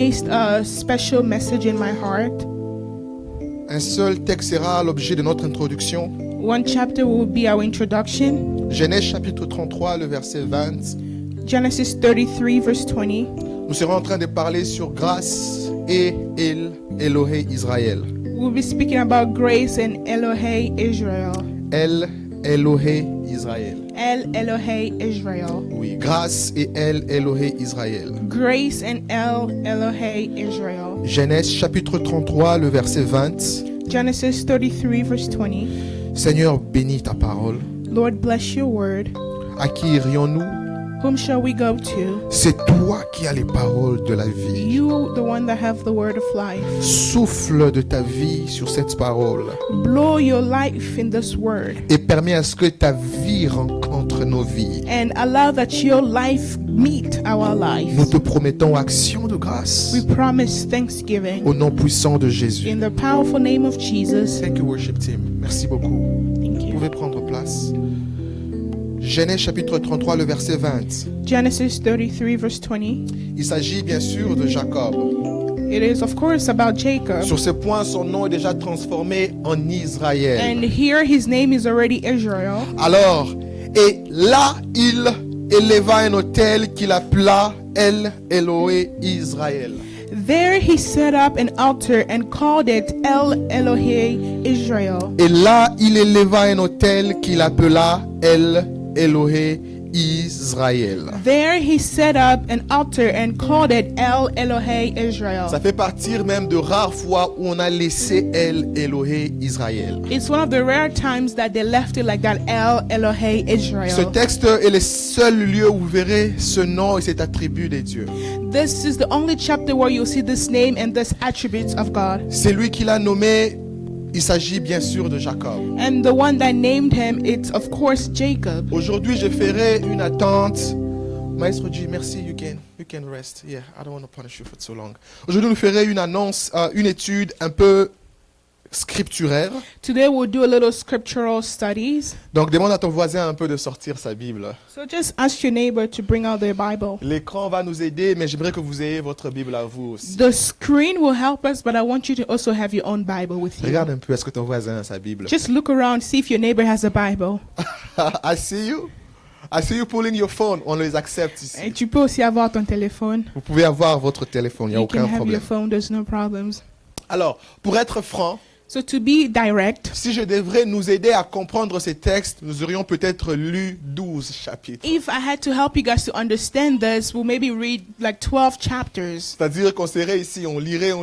placed a special message in my heart. Un seul texte sera l'objet de notre introduction. One chapter will be our introduction. Genèse chapitre 33, le verset 20. Genesis 33 verse 20. Nous serons en train de parler sur grâce et Elohé Israël. We'll be speaking about grace and Elohei Israel. Elohé Israël. El Elohei Israel. Oui, grâce et Elohé Israël. Grace and El Elohei Israel. Genèse chapitre 33, le verset 20. Genesis 33 verse 20. Seigneur, bénis ta parole. Lord, bless your word. À qui irions-nous? Whom shall we go to? C'est toi qui as les paroles de la vie. You, the one that have the word of life. Souffle de ta vie sur cette parole Blow your life in this word et permets à ce que ta vie rencontre nos vies. and allow that your life meet our life. Nous te promettons action de grâce We promise thanksgiving au nom puissant de Jésus. in the powerful name of Jesus. Thank you, worship team. Merci beaucoup. Thank Vous you. pouvez prendre place. Genèse chapitre 33, le verset 20. Genesis 33 verse 20. Il s'agit bien sûr de Jacob. It is of course about Jacob. Sur ce point, son nom est déjà transformé en Israël. And here his name is already Israel. Alors, et là, il éleva un autel qu'il appela El Elohé Israël. There he set up an altar and called it El Elohei Israel. Et là, il éleva un autel qu'il appela El Elohé Israël. There he set up an altar and called it El Elohei Israel. Ça fait partie même de rares fois où on a laissé El Elohé Israël. It's one of the rare times that they left it like that, El Elohei Ce Israel. texte est le seul lieu où vous verrez ce nom et cet attribut des dieux. This is the only chapter where you'll see this name and this attributes of God. C'est lui qui l'a nommé. Il s'agit bien sûr de Jacob. And the one that named him, it's of course Jacob. Aujourd'hui, je ferai une attente. Maestro G, merci. You can rest. Yeah, I don't want to punish you for so long. Aujourd'hui, nous ferons une annonce, une étude un peu scripturaire. Today we'll do a little scriptural studies. Donc, demande à ton voisin un peu de sortir sa Bible. So just ask your neighbor to bring out their Bible. L'écran va nous aider, mais j'aimerais que vous ayez votre Bible à vous aussi. The screen will help us, but I want you to also have your own Bible with you. Regarde un peu, est-ce que ton voisin a sa Bible? Just look around, see if your neighbor has a Bible. I see you. I see you pulling your phone. On les accepte ici. Et tu peux aussi avoir ton téléphone. Vous pouvez avoir votre téléphone, il n'y a You can aucun have problème. your phone, there's no problems. Alors, pour être franc, So to be direct, si je devrais nous aider à comprendre ces textes, nous aurions peut-être lu 12 chapitres. if I had to help you guys to understand this, we'll maybe read like 12 chapters. C'est-à-dire qu'on serait ici, on lirait, So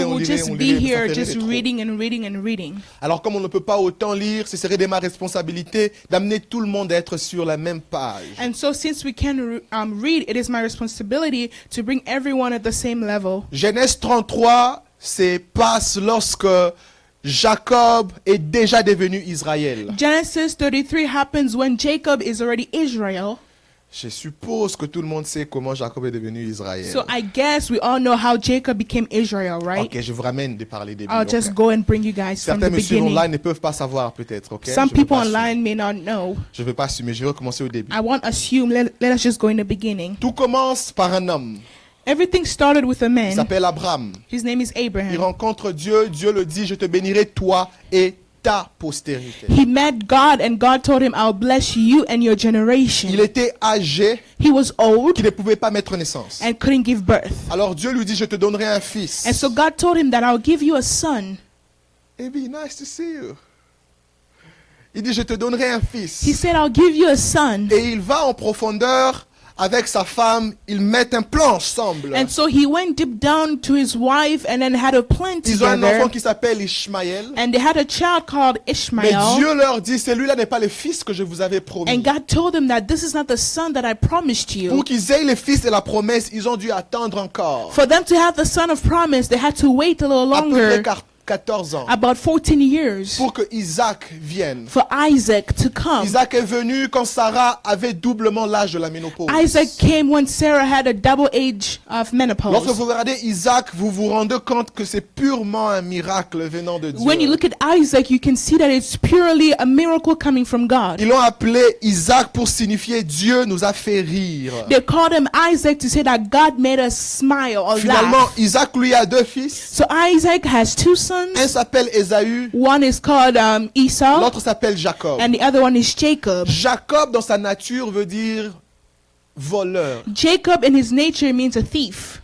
we'll just be here just reading and reading and reading. Alors comme on ne peut pas autant lire, ce serait de ma responsabilité d'amener tout le monde à être sur la même page. And so since we can read, it is my responsibility to bring everyone at the same level. Genèse 33 se passe lorsque Jacob est déjà devenu Israël. Genesis 33 happens when Jacob is already Israel. Je suppose que tout le monde sait comment Jacob est devenu Israël. So I guess we all know how Jacob became Israel, right? Ok, je vous ramène de parler des I'll just go and bring you guys from Certains the me suivent beginning. online ne peuvent pas savoir peut-être, ok? Some Je vais people pas assumer. online may not know. Je ne vais pas assumer, je vais recommencer au début. I won't assume. Let us just go in the beginning. Tout commence par un homme. Everything started with a Il man. s'appelle Abraham. His name is Il Abraham. rencontre Dieu. Dieu le dit, je te bénirai toi et ta postérité. He met God and God told him, I'll bless you and your generation. Il était âgé, He was old qui ne pouvait pas mettre naissance. and couldn't give birth. Alors Dieu lui dit, je te donnerai un fils. And so God told him that I'll give you a son. It'd be nice to see you. Il dit, je te donnerai un He fils. said, I'll give you a son. Et il va en profondeur avec sa femme. Ils mettent un plan ensemble. And so he went deep down to his wife and then had a plan Ils ont un enfant together. qui s'appelle Ishmaël. And they had a child called Mais Ishmael. Dieu leur dit, celui-là n'est pas le fils que je vous avais promis. And God told them that this is not the son that I promised Pour you. qu'ils aient le fils de la promesse, ils ont dû attendre encore. For them to have the son of promise, they had to wait a little À peu près longer. 14 ans about 14 years, pour que Isaac vienne. for Isaac to come. Isaac est venu quand Sarah avait doublement l'âge de la ménopause. Isaac came when Sarah had a double age of Lorsque menopause. vous regardez Isaac, vous vous rendez compte que c'est purement un miracle venant de When you Dieu. look at Isaac, you can see that it's purely a miracle coming from God. Ils l'ont appelé Isaac pour signifier Dieu nous a fait rire. They called him Isaac to say that God made us smile or Finalement, laugh. Isaac lui a deux fils. So Isaac has two Un sons. s'appelle Ésaü, One is called Esau, l'autre s'appelle Jacob. and the other one is Jacob. Jacob, dans sa nature, veut dire voleur. Jacob in his nature means a thief.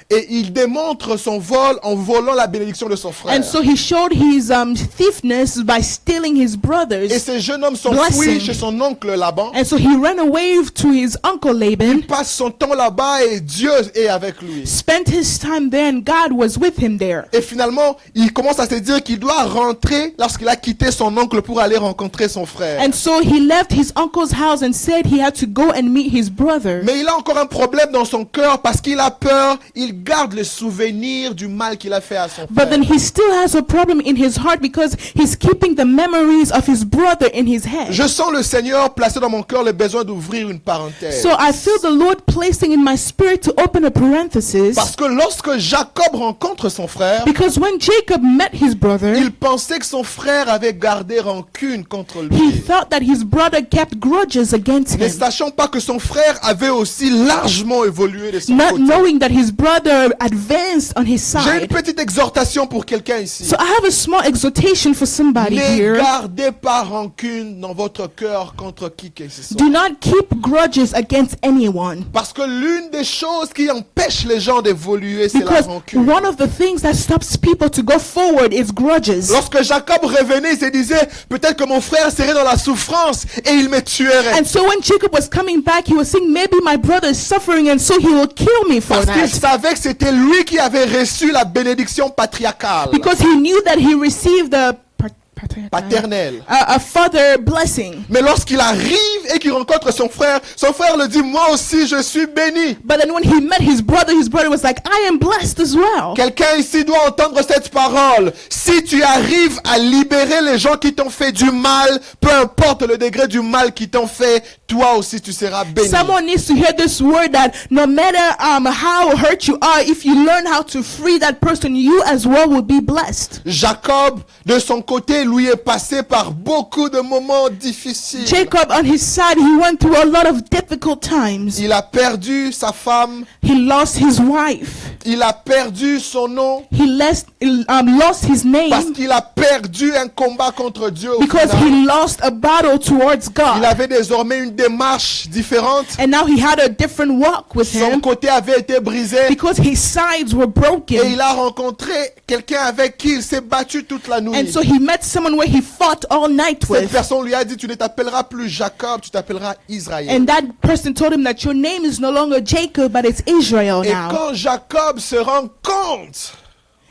Et il démontre son vol en volant la bénédiction de son frère. And so he showed his thiefness by stealing his Et brothers. ces jeunes hommes s'enfuient Blessing. chez son oncle Laban. And so he ran away to his uncle Laban, Passe son temps là-bas et Dieu est avec lui. spent his time there, and God was with him there. Et finalement, il commence à se dire qu'il doit rentrer lorsqu'il a quitté son oncle pour aller rencontrer son frère. And so he left his uncle's house and said he had to go and meet his brother. Mais il a encore un problème dans son cœur parce qu'il a peur, il garde le souvenir du mal qu'il a fait à son But frère. then he still has a problem in his heart because he's keeping the memories of his brother in his head. Je sens le Seigneur placer dans mon cœur le besoin d'ouvrir une parenthèse. So I feel the Lord placing in my spirit to open a parenthesis, Parce que lorsque Jacob rencontre son frère, because when Jacob met his brother, il pensait que son frère avait gardé rancune contre he lui. thought that his brother kept grudges against Ne him, sachant pas que son frère avait aussi largement évolué de son not côté. knowing that his brother advanced on his J'ai une side. petite exhortation pour quelqu'un ici. So I have a small exhortation for somebody Ne here. gardez pas rancune dans votre cœur contre qui que ce soit. Do not keep grudges against anyone. Parce que l'une des choses qui empêche les gens d'évoluer, c'est la Because rancune. one of the things that stops people to go forward is grudges. Lorsque Jacob revenait, il se disait, peut-être que mon frère serait dans la souffrance et il me tuerait. And so when Jacob was coming back, he was saying, maybe my brother is suffering and so he will kill me for Parce qu'il that. savait que c'était lui qui avait reçu la bénédiction patriarcale, Because he knew that he received the paternelle. a father blessing. Mais lorsqu'il arrive et qu'il rencontre son frère le dit, moi aussi je suis béni. But then when he met his brother was like, I am blessed as well. Quelqu'un ici doit entendre cette parole. Si tu arrives à libérer les gens qui t'ont fait du mal, peu importe le degré du mal qu'ils t'ont fait, toi aussi tu seras béni. Someone needs to hear this word that no matter how hurt you are, if you learn how to free that person, you as well will be blessed. Jacob, de son côté, lui est passé par beaucoup de moments difficiles. Jacob, on his side, he went through a lot of difficult times. Il a perdu sa femme, He lost his wife. il a perdu son nom, He lost his parce name qu'il a perdu un combat contre Dieu. Au because final. he lost a battle towards Il God. avait désormais une démarche différente. And now he had a different walk with Son him côté avait été brisé. because his sides were Et broken. il a rencontré quelqu'un avec qui il s'est battu toute la nuit. And so he met someone where he fought all night Cette with. personne lui a dit, tu ne t'appelleras plus Jacob, tu t'appelleras Israël. And that person told him that your name is no longer Jacob, but it's Israel Et now. quand Jacob se rend compte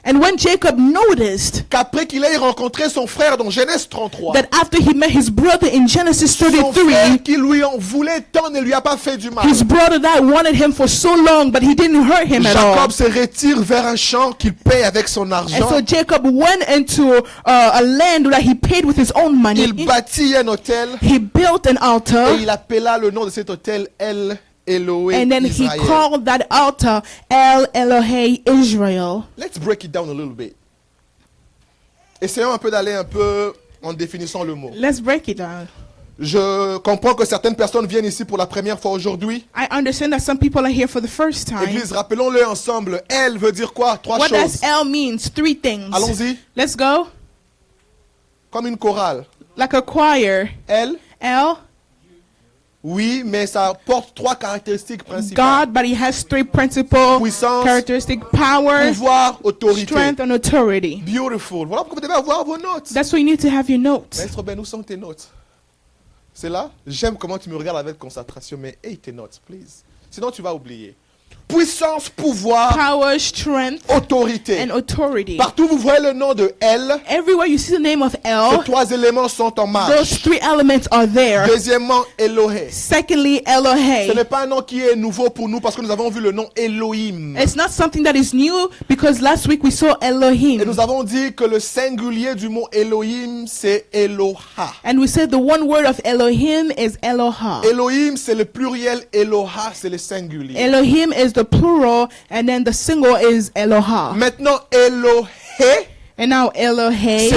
And when Jacob noticed qu'après qu'il ait rencontré son frère dans Genèse 33, that after he met his brother in Genesis son 33, frère qui lui en voulait tant ne lui a pas fait du mal. his brother that wanted him for so long, but he didn't hurt him at all. Jacob se retire vers un champ qu'il paye avec son And argent. so Jacob went into a land that he paid with his own money. Il bâtit un hôtel He built an et altar, il appela le nom de cet hôtel El Elohe and then he Israël. called that altar El Elohe Israel. Let's break it down a little bit. Essayons un peu d'aller un peu en définissant le mot. Let's break it down. Je comprends que certaines personnes viennent ici pour la première fois aujourd'hui. I understand that some people are here for the first time. Église, rappelons-le ensemble. Elle veut dire quoi? Trois What choses. does L means? 3 things. Allons-y. Let's go. Comme une chorale. Like a choir. Elle, L, oui, mais ça porte trois caractéristiques principales. God, but he has 3 principal Puissance, characteristic: power, pouvoir, autorité. strength, and authority. Beautiful. Voilà pourquoi vous devez avoir vos notes. That's why you need to have your notes. Maître Ben, où sont tes notes? C'est là? J'aime comment tu me regardes avec concentration, mais hey, tes notes, please. Sinon, tu vas oublier. puissance, pouvoir, power, strength, autorité. and authority. Partout vous voyez le nom de El, Everywhere you see the name of ces El, trois éléments sont en those marche. three elements are there. Deuxièmement, Elohé. Secondly, Ce Elohe. n'est pas un nom qui est nouveau pour nous parce que nous avons vu le nom Elohim. It's not something that is new because last week we saw Et Elohim. nous avons dit que le singulier du mot Elohim, c'est Eloha. And we said the one word of Elohim is Eloha. Elohim, c'est le pluriel, Eloha, c'est le singulier. Elohim is the plural, and then the single is Eloha. Maintenant, Elohé, And now c'est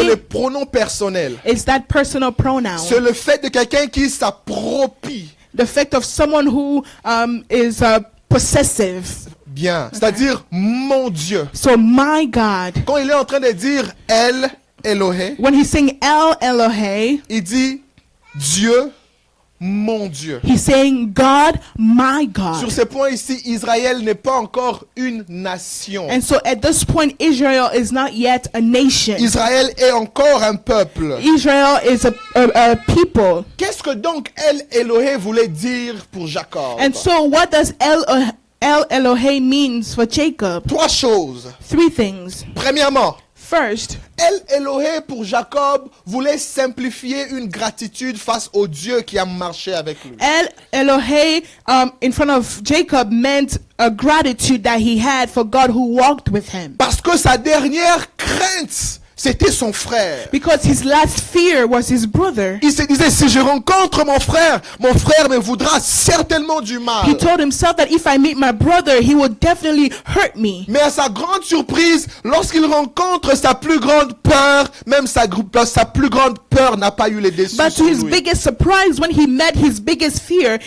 le Elohe pronom personnel. is that personal pronoun. C'est le fait de quelqu'un qui s'approprie. The fact of someone who is possessive. Bien, c'est-à-dire mon Dieu. So my God, Quand il est en train de dire El, Elohé, when he's saying El Elohe, il dit Dieu, mon Dieu. he's saying God, my Sur God. ce point ici, Israël n'est pas encore une nation. And so at this point, Israel is not yet a nation. Israël est encore un peuple. Israel is a people. Qu'est-ce que donc El Elohé voulait dire pour Jacob? And so what does El Elohe means for Jacob? Trois choses. Three things. Premièrement, First, El Elohé pour Jacob voulait simplifier une gratitude face au Dieu qui a marché avec lui. El Elohe in front of Jacob meant a gratitude that he had for God who walked with him. Parce que sa dernière crainte, c'était son frère. Because his last fear was his brother. Il se disait, si je rencontre mon frère me voudra certainement du mal. He told himself that if I meet my brother, he will definitely hurt me. Mais à sa grande surprise, lorsqu'il rencontre sa plus grande peur, même sa plus grande peur n'a pas eu les dessus But sur to his lui. biggest surprise, when he met his biggest fear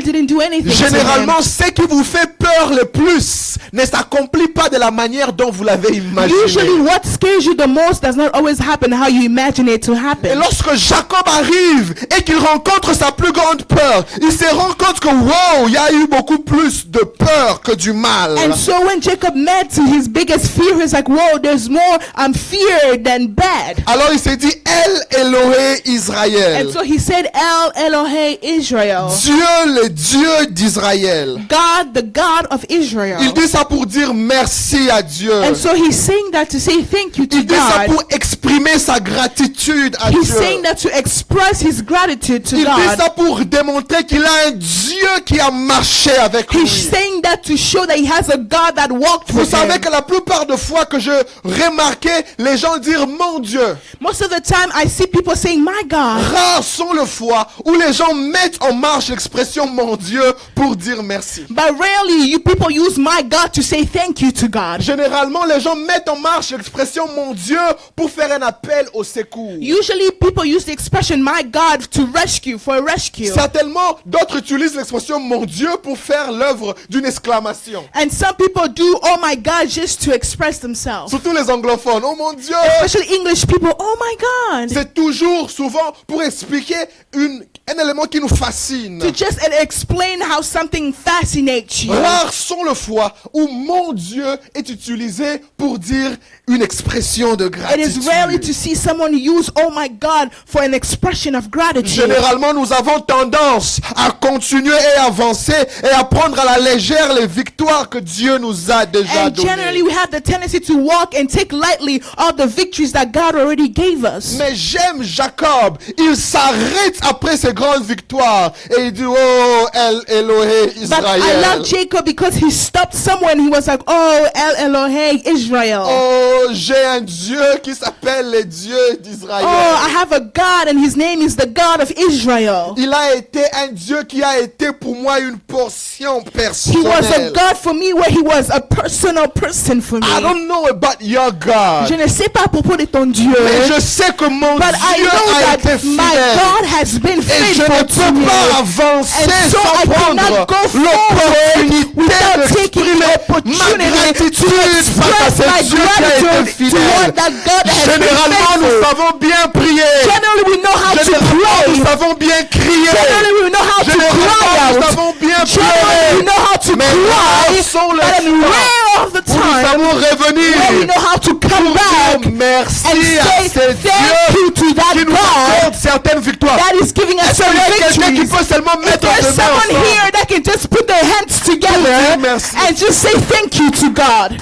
didn't do anything to him. Généralement, ce qui vous fait peur le plus ne s'accomplit pas de la manière dont vous l'avez imaginé. Usually what scares you the most does not always happen how you imagine it to Et happen. lorsque Jacob arrive et qu'il rencontre sa plus grande peur, il se rend compte que wow, il y a eu beaucoup plus de peur que du mal. And so when Jacob met his biggest fear, he's like, whoa, there's more fear than bad. Alors il s'est dit, El Elohé Israël. And so he said, El Elohe Israel. Dieu, le Dieu d'Israël. God, the God of Israel. Il dit ça pour dire merci à Dieu. And so he's saying that to say thank you to Il dit ça God. pour exprimer sa gratitude à He's Dieu. saying that to express his gratitude to Il dit God. ça pour démontrer qu'il a un Dieu qui a marché avec lui. He's saying that to show that he has a God that walked Vous with savez him. que la plupart de fois que je remarquais les gens dire mon Dieu, Most of the time I see people saying, my God. rares sont les fois où les gens mettent en marche l'expression mon Dieu pour dire merci. But rarely you people use my God to say thank you to God. Généralement, les gens mettent en marche l'expression mon Dieu pour faire un appel au secours. Usually people use the expression my God to rescue, for a rescue. Certainement, d'autres utilisent l'expression mon Dieu pour faire l'œuvre d'une exclamation. And some people do, oh my God, just to express themselves. Surtout les anglophones. Oh mon Dieu! Especially English people, oh my God. C'est toujours, souvent, pour expliquer un élément qui nous fascine. To just explain how something fascinates you. Rares sont les fois où mon Dieu est utilisé pour dire une expression de It gratitude. is rarely to see someone use oh my God for an expression of gratitude. Généralement, nous avons tendance à continuer et avancer et à prendre à la légère les victoires que Dieu nous a déjà And generally données. we have the tendency to walk and take lightly all the victories that God already gave us. Mais j'aime Jacob. Il s'arrête après ces grandes victoires et il dit, oh, El Elohé But I Israël. love Jacob because he stopped somewhere and he was like, oh, El Elohe Israel. Oh, j'ai un Dieu qui s'appelle le Dieu d'Israël. Oh, I have a God and his name is the God of Israel. Il a été un Dieu qui a été pour moi une portion He was a personnelle. God for me where he was a personal person for I me. don't know about your God. Je ne sais pas à propos de ton Dieu. Mais je sais que mon But I Dieu know a été that my fidèle. God has been Et je faithful ne to peux me. pas avancer And so I sans cannot prendre go forward l'opportunité without taking d'exprimer ma opportunity gratitude to face à express my ce Dieu qui a été gratitude toward fidèle. that God that has been Généralement, nous faithful. savons bien prier. Generally we know how to Généralement, nous pray. savons bien crier. Generally we know how to Généralement, cry nous out. savons bien Generally we pleurer. know how to Mais cry. rares sont les But in fois rare of the où nous time savons where we revenir know how to come pour back dire merci and à say ce thank Dieu you to that qui nous God accorde certaines victoires. that is giving us Est-ce qu'il y a certain quelqu'un qui victories. peut seulement If mettre there's ses mains someone ensemble? here that can just put their hands together merci. and just say thank you to God.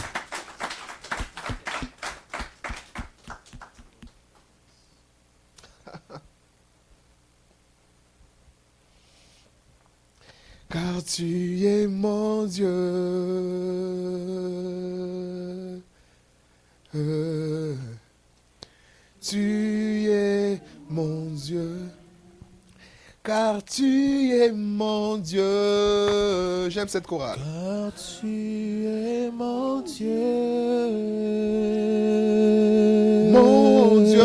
Car tu es mon Dieu. Tu es mon Dieu. Car tu es mon Dieu. J'aime cette chorale. Car tu es mon Dieu. Mon Dieu.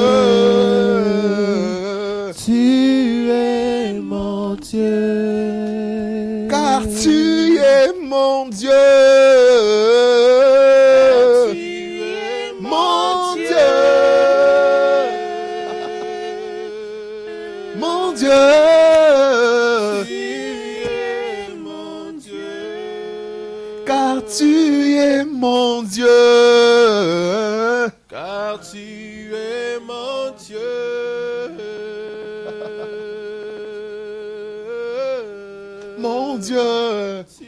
Tu es mon Dieu. Car tu es mon Dieu. Tu es Mon Dieu. Mon Dieu. Car tu es mon Dieu. Car tu es mon Dieu. Mon Dieu. Tu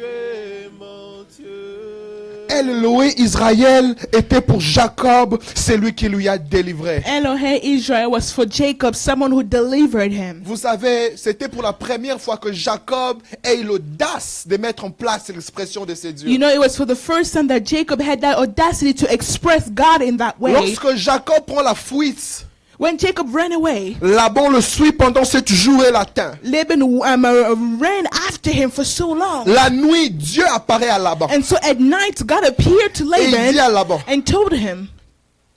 es mon Dieu. Elohim Israël était pour Jacob, c'est lui qui lui a délivré. Elohim Israel was for Jacob, someone who delivered him. Vous savez, c'était pour la première fois que Jacob ait l'audace de mettre en place l'expression de ses dieux. You know, it was for the first time that Jacob had that audacity to express God in that way. Lorsque Jacob prend la fuite, When Jacob ran away, Laban le suit pendant 7 jours et l'atteint. Laban ran after him for so long. La nuit, Dieu apparaît à Laban. And so at night, God appeared to Et il dit à Laban Laban, and told him,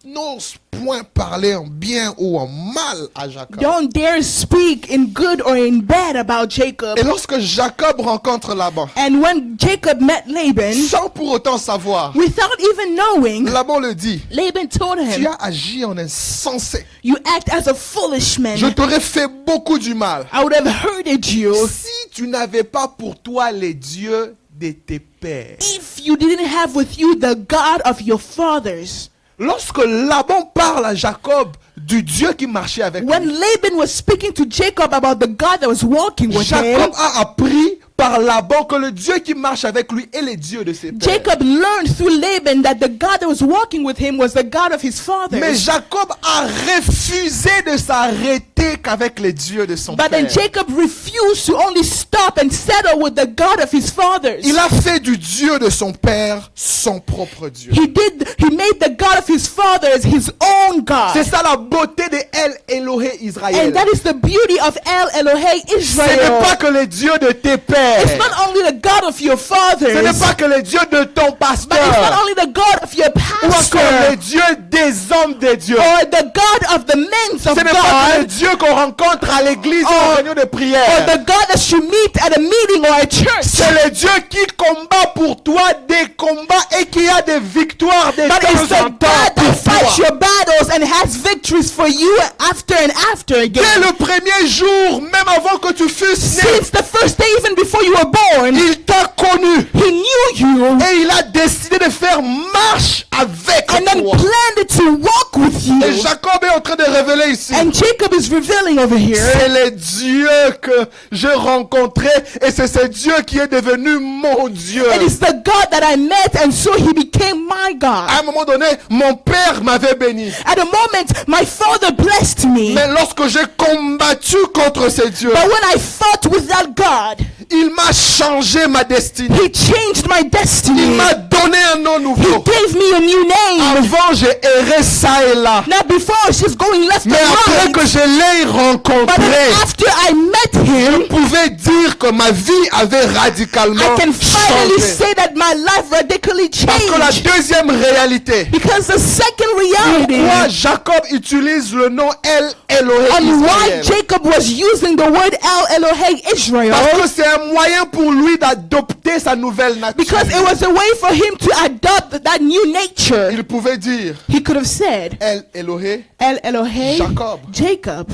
n'ose point parler en bien ou en mal à Jacob. don't dare speak in good or in bad about Jacob. Et lorsque Jacob rencontre Laban, And when Jacob met Laban, sans pour autant savoir, without even knowing, Laban le dit, Laban told tu him, as agi en insensé. you act as a foolish man. Je t'aurais fait beaucoup du mal. I would have hurted you Si tu n'avais pas pour toi les dieux de tes pères. if you didn't have with you the God of your fathers. Lorsque Laban parle à Jacob du Dieu qui marchait avec When lui, Laban was speaking to Jacob about the God that was walking with him, Jacob a appris par Laban que le Dieu qui marche avec lui est le Dieu de ses pères. Jacob learned through Laban that the God that was walking with him was the God of his Mais fathers. Jacob a refusé de s'arrêter qu'avec les dieux de son But then père. Jacob refused to only stop and settle with the God of his fathers. Il a fait du Dieu de son père son propre Dieu. He made the God of his fathers his own C'est God. ça la beauté de El Elohim Israël. And that is the beauty of El Elohim Ce n'est Israel. pas que les dieux de tes pères. It's not only the God of your fathers, Ce n'est pas que les dieux de ton but it's not pasteur. only the God of your Ou encore les pastor dieux des hommes de Dieu. or the God of the men of Ce n'est pas que le God Dieu qu'on rencontre à l'église ou Or- en réunion de or prière. the God that you meet at a meeting or at church. C'est le Dieu qui combat pour toi des combats et qui a des victoires de But it's temps the en God temps that pour fights toi. your battles and has victories for you after and after Dès again. le premier jour, même avant que tu fusses né, Since the first day, even before you were born, il t'a connu. he knew you Et il a décidé de faire marche avec and then toi. planned to walk with you. Et Jacob est en train de révéler ici. And Jacob is revealing over here. C'est le Dieu que j'ai rencontré et c'est ce Dieu qui est devenu mon Dieu. It is the God that I met, and so he became my God. À un moment donné, mon père m'avait béni. At a moment, my father blessed me. Mais lorsque j'ai combattu contre ces dieux, But when I fought with that God, il m'a changé ma destinée. he changed my Il destiny. m'a donné un nom He nouveau. gave me a new name. Avant, j'ai erré ça et là. Now before I was just going left and Mais après right. que je l'ai But rencontré, then after I met je him, pouvais dire que ma vie avait radicalement I can finally changé. say that my life radically Parce que la changed. deuxième réalité, Because the second reality pourquoi Jacob utilise le nom El Elohim on why Israël? Jacob was using the word El Elohim Israel, Parce que c'est un moyen pour lui d'adopter sa nouvelle nature. because it was a way for him to adopt that new nature. Il pouvait dire He could have said El Elohim, El Elohim Jacob. Jacob,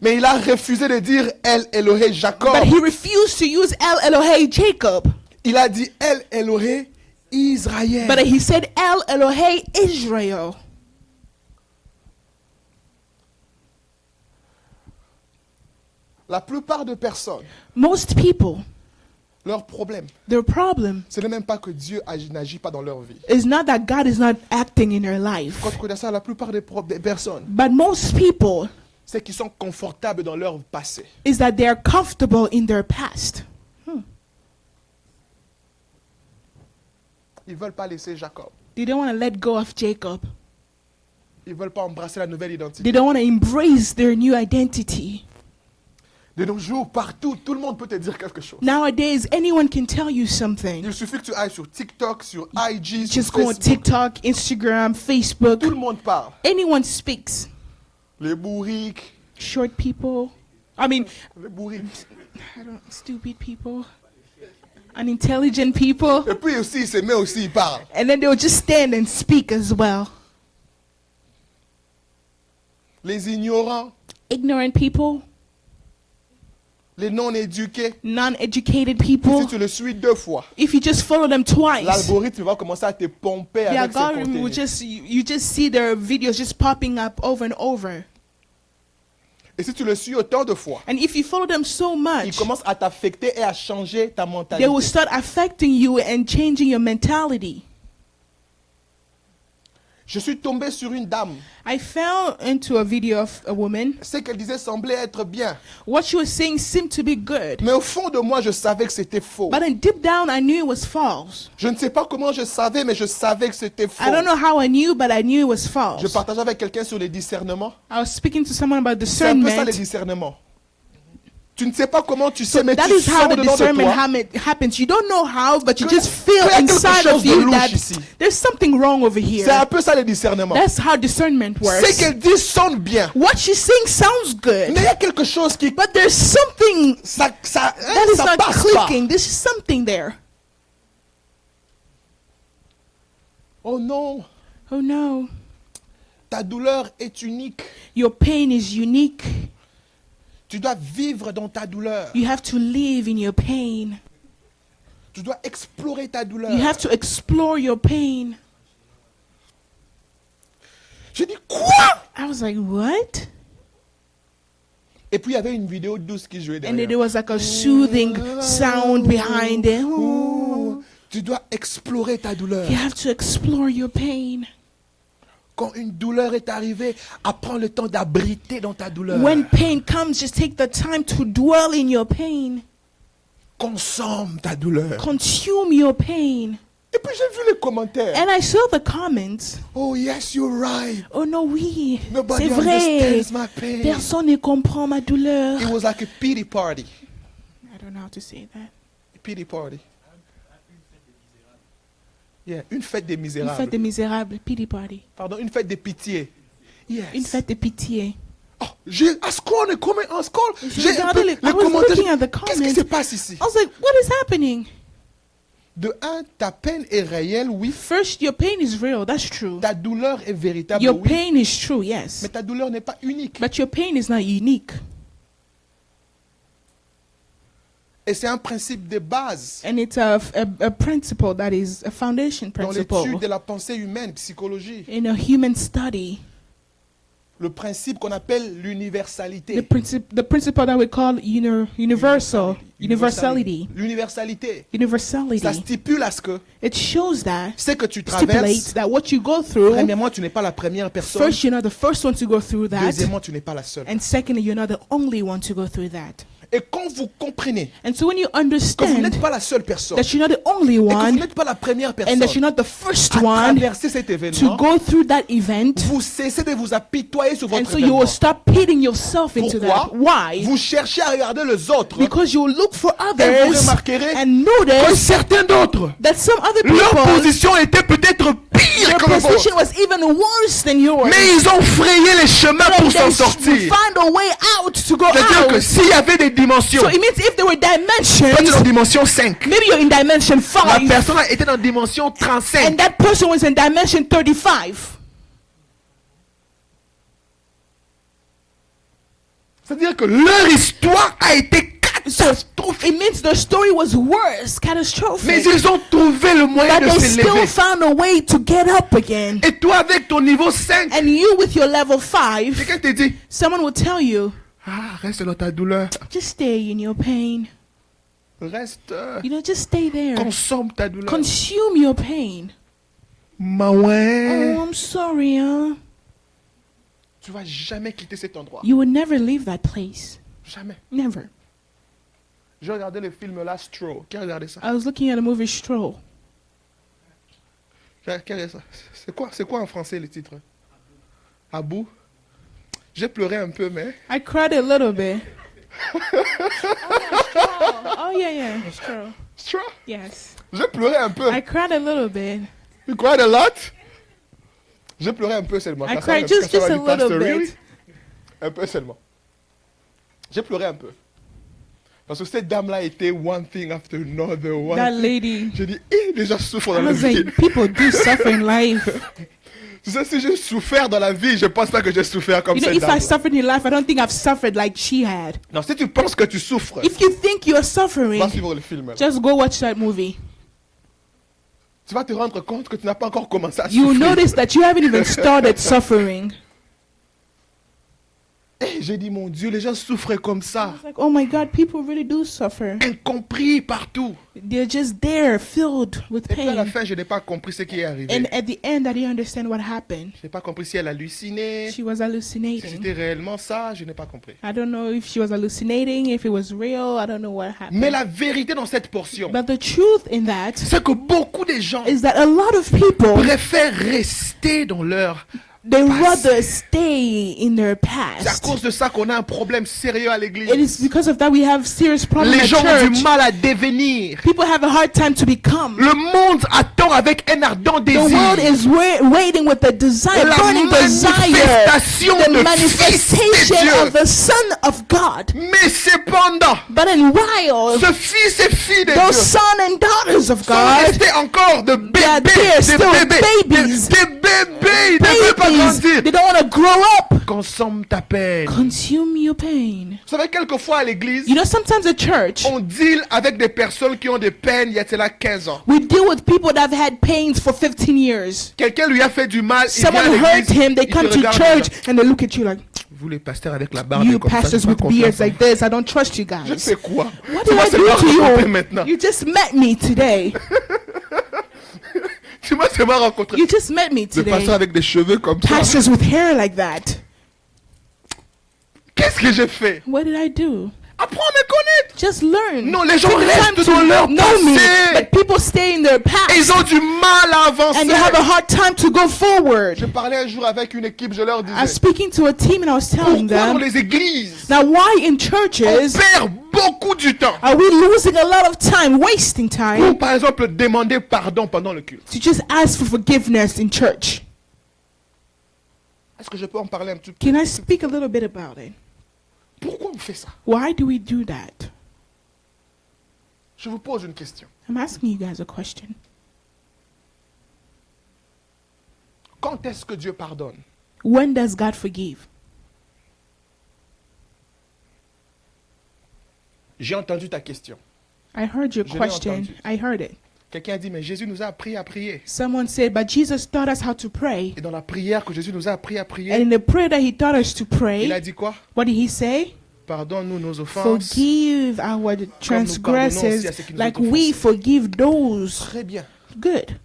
mais il a refusé de dire El Elohim Jacob. but he refused to use El Elohim Jacob. Il a dit El Elohim Israël. But he said El Elohim Israel. La plupart des personnes, Most people, leur problème, their problem ce n'est même pas que Dieu n'agit pas dans leur vie. is not that God is not acting in their life, Quand tu connais ça, la plupart des personnes, but most people c'est qu'ils sont confortables dans leur passé. is that they are comfortable in their past. Ils ne veulent pas laisser Jacob. They don't want to let go of Jacob. Ils ne veulent pas embrasser la nouvelle identité. They don't want to embrace their new identity. De nos jours, partout, tout le monde peut te dire quelque chose. Nowadays, anyone can tell you something. Il suffit que tu ailles sur TikTok, sur IG, sur Just go on Facebook. TikTok, Instagram, Facebook. Tout le monde parle. Anyone speaks. Les bourriques, Short people. I mean, les bourriques. I don't stupid people. Unintelligent people. Et puis aussi, il se met aussi, il parle. And then they'll just stand and speak as well. Les ignorants, Ignorant people, les non-éduqués. non-educated Si people. tu le suis 2 fois, If you just follow them twice, l'algorithme va commencer à te pomper the avec ses algorithm will contenus. just you just see their videos just popping up over and over. Et si tu le suis autant de fois, And if you follow them so il much, commence à t'affecter et à changer ta they mentalité. will start affecting you and changing your mentality. Je suis tombé sur une dame. I fell into a video of a woman. Ce qu'elle disait semblait être bien. What she was saying seemed to be good. Mais au fond de moi, je savais que c'était faux. But then deep down, I knew it was false. Je ne sais pas comment je savais, mais je savais que c'était faux. I don't know how I knew, but I knew it was Je false. partageais avec quelqu'un sur les discernements. I was speaking to someone about C'est un peu ça les discernment. discernements. Tu ne sais pas comment tu sais, mais That tu is how sens the dedans de discernment toi. happens. You don't know how, but you Que- just feel qu'il y a quelque inside chose of de you louche that ici. there's something wrong over C'est un here. peu ça les discernements. That's how discernment Ce works. qu'elle dit sonne bien. What she's saying sounds Mais good, il y a quelque chose qui... but there's something Ça that is ça not passe pas. clicking. There's something there. Oh non, Oh no. ta douleur est unique. Your pain is unique. Tu dois vivre dans ta douleur. You have to live in your pain. Tu dois explorer ta douleur. You have to explore your pain. J'ai dit quoi? I was like, what? Et puis il y avait une vidéo douce qui jouait And then derrière. there was like a soothing sound behind it. Ouh, tu dois explorer ta douleur. You have to explore your pain. Quand une douleur est arrivée, apprends le temps d'abriter dans ta douleur. When pain comes, just take the time to dwell in your pain. Consomme ta douleur. Consume your pain. Et puis j'ai vu les commentaires. And I saw the comments. Oh yes, you're right. Oh non, oui, Nobody c'est vrai. understands my pain. Personne ne comprend ma douleur. It was like a pity party. I don't know how to say that. A pity party. Yeah, une fête des Une misérables. fête des misérables, pity party. Pardon, une fête de pitié. Yes. Une fête de pitié. Oh, j'ai à scroll, en scroll. J'ai regardé les- I was commentaires. looking at the Qu'est-ce qui comments. se passe ici? I was like, what is happening? De un, ta peine est réelle, oui. First, your pain is real. That's true. Ta douleur est véritable, Your oui. pain is true, yes. Mais ta douleur n'est pas unique. But your pain is not unique. Et c'est un principe de base And it's a principle that is a foundation dans l'étude principle de la pensée humaine, psychologie. in a human study. Le principe qu'on appelle l'universalité. The principle that we call universal, universality. L'universalité. Universality. Ça stipule à ce que It shows that, ce que tu stipulates traverses, that what you go through, premièrement, tu n'es pas la première personne. first, you're not the first one to go through that. Deuxièmement, tu n'es pas la seule. And secondly, you're not the only one to go through that. Et quand vous comprenez And so when you que vous understand n'êtes pas la seule personne, that you're not the only et que vous one, n'êtes pas la première and personne that you're not the first à one traverser cet to événement, go through that event, vous cessez de vous apitoyer sur and votre so you événement. will stop pitting yourself into Pourquoi? that. Why? Vous cherchez à regarder les autres Because you will look for et vous others remarquerez and que notice certains d'autres, that some other leur people, position était peut-être pire their que la position vôtre. was even worse than yours. Mais ils ont frayé les chemins But pour they s'en sortir. find a way out to go C'est-à-dire que out. s'il y avait des dimensions, So it means if there were toi tu es dans dimensions, dimension 5, maybe you're in dimension la 5, personne était dans dimension 35. and that person was in dimension 35. C'est-à-dire que leur histoire a été So catastrophique. it means the story was worse, catastrophic. Mais ils ont trouvé le moyen But de they still s'élever. found a way to get up again. Et toi avec ton niveau 5, And you with your level 5, quelqu'un te dit, someone will tell you, Ah, reste dans ta douleur. Just stay in your pain. Reste. Just stay there. Consomme ta douleur. Consume your pain. Maouin. Oh, I'm sorry, huh? Tu vas jamais quitter cet endroit. You will never leave that place. Jamais. Never. J'ai regardé le film là, Straw. Qui a regardé ça? I was looking at the movie Stroll. Qui a regardé ça? C'est quoi en français le titre? Abou? J'ai pleuré un peu, mais... I cried a little bit. Oh, yeah, Stroll. Straw? Yes. J'ai pleuré un peu. I cried a little bit. You cried a lot? J'ai pleuré un peu seulement. I Quand cried ça- just quand ça a m'a dit, Pastor, little really? bit. Un peu seulement. J'ai pleuré un peu. Parce que cette dame-là était one thing after another. That lady. J'ai dit, les gens souffrent dans I la was vie. like, people do suffer in life. Tu sais, si j'ai souffert dans la vie, je pense pas que j'ai souffert comme cette If I dame. suffered in life, I don't think I've suffered like she had. Non, si tu penses que tu souffres, If you think you're suffering, va suivre le film. là. just go watch that movie. Tu vas te rendre compte que tu n'as pas encore commencé à You souffrir. notice that you haven't even started suffering. Et j'ai dit, mon Dieu, les gens souffrent comme ça. It's like, oh my God, people really do suffer. Incompris partout. They're just there, filled with Et puis à la pain. fin, je n'ai pas compris ce qui est arrivé. And at the end, I didn't understand what happened. Je n'ai pas compris si elle hallucinait. She was Si hallucinating. c'était réellement ça, je n'ai pas compris. I don't know if she was hallucinating, if it was real. I don't know what happened. Mais la vérité dans cette portion, But the truth in that c'est que beaucoup de gens is that a lot of people, préfèrent rester dans leur... they passé. rather stay in their C'est à past. cause de ça qu'on a un problème sérieux à It l'église. is because of that we have serious problems Les at gens ont du church. mal à devenir. People have a hard time to become. Le monde attend avec un ardent The désir world is waiting with a desire, la burning desire, manifestation the de Fils de manifestation Dieu. of the Son of God. Mais cependant, But in while ce fils et fille de those Dieu sons and daughters of sont God, restés encore de They are bébés, there, des still bébés, babies. des bébés, ils ne veulent pas babies, grandir. they don't want to grow up. Consomme ta peine. Consume your pain. Vous savez, quelquefois à l'église, You know, sometimes at church, on deal avec des personnes qui ont des peines il y a cela 15 ans. we deal with people that have had pains for 15 years. Quelqu'un lui a fait du mal, il vient Someone à hurt l'église, him, they il te come to regarde church comme and they look at you like, ça. Vous les pasteurs avec la barbe you comme ça, pastors j'ai pas with confiance beards en like vous. this, I don't trust you Je guys. fais quoi? What Tu did m'as I seulement do to rencontré you? maintenant. You just met me today. Tu m'as seulement rencontré. You just met me Le pasteur today. avec des cheveux comme ça. Pastors with hair like that. Qu'est-ce que j'ai fait? What did I do? Apprends à me connaître. Just learn. Non, les gens Take time restent to dans leur know me, passé. but people stay in their Et ils past ont du mal à avancer. and they have a hard time to go forward. Je parlais un jour avec une équipe, je leur I was disais, speaking to a team and I was telling pourquoi dans them, les églises, now why in on churches perd beaucoup du temps are we losing a lot of time, wasting pour, time, par exemple, demander pardon pendant le culte? to just ask for forgiveness in church? Est-ce que je peux en parler un petit peu? Can I speak a little bit about it? Pourquoi on fait ça? Why do we do that? Je vous pose une question. I'm asking you guys a question. Quand est-ce que Dieu pardonne? When does God forgive? J'ai entendu ta question. I heard your Je l'ai question. entendu. I heard it. Quelqu'un a dit, mais Jésus nous a appris à prier. Someone said, but Jesus taught us how to pray. Et dans la prière que Jésus nous a appris à And prier, in the prayer that he taught us to il a pray, dit quoi? what did he say? Pardonne-nous nos offenses. Forgive our transgressors like we forgive those. Très bien. Good.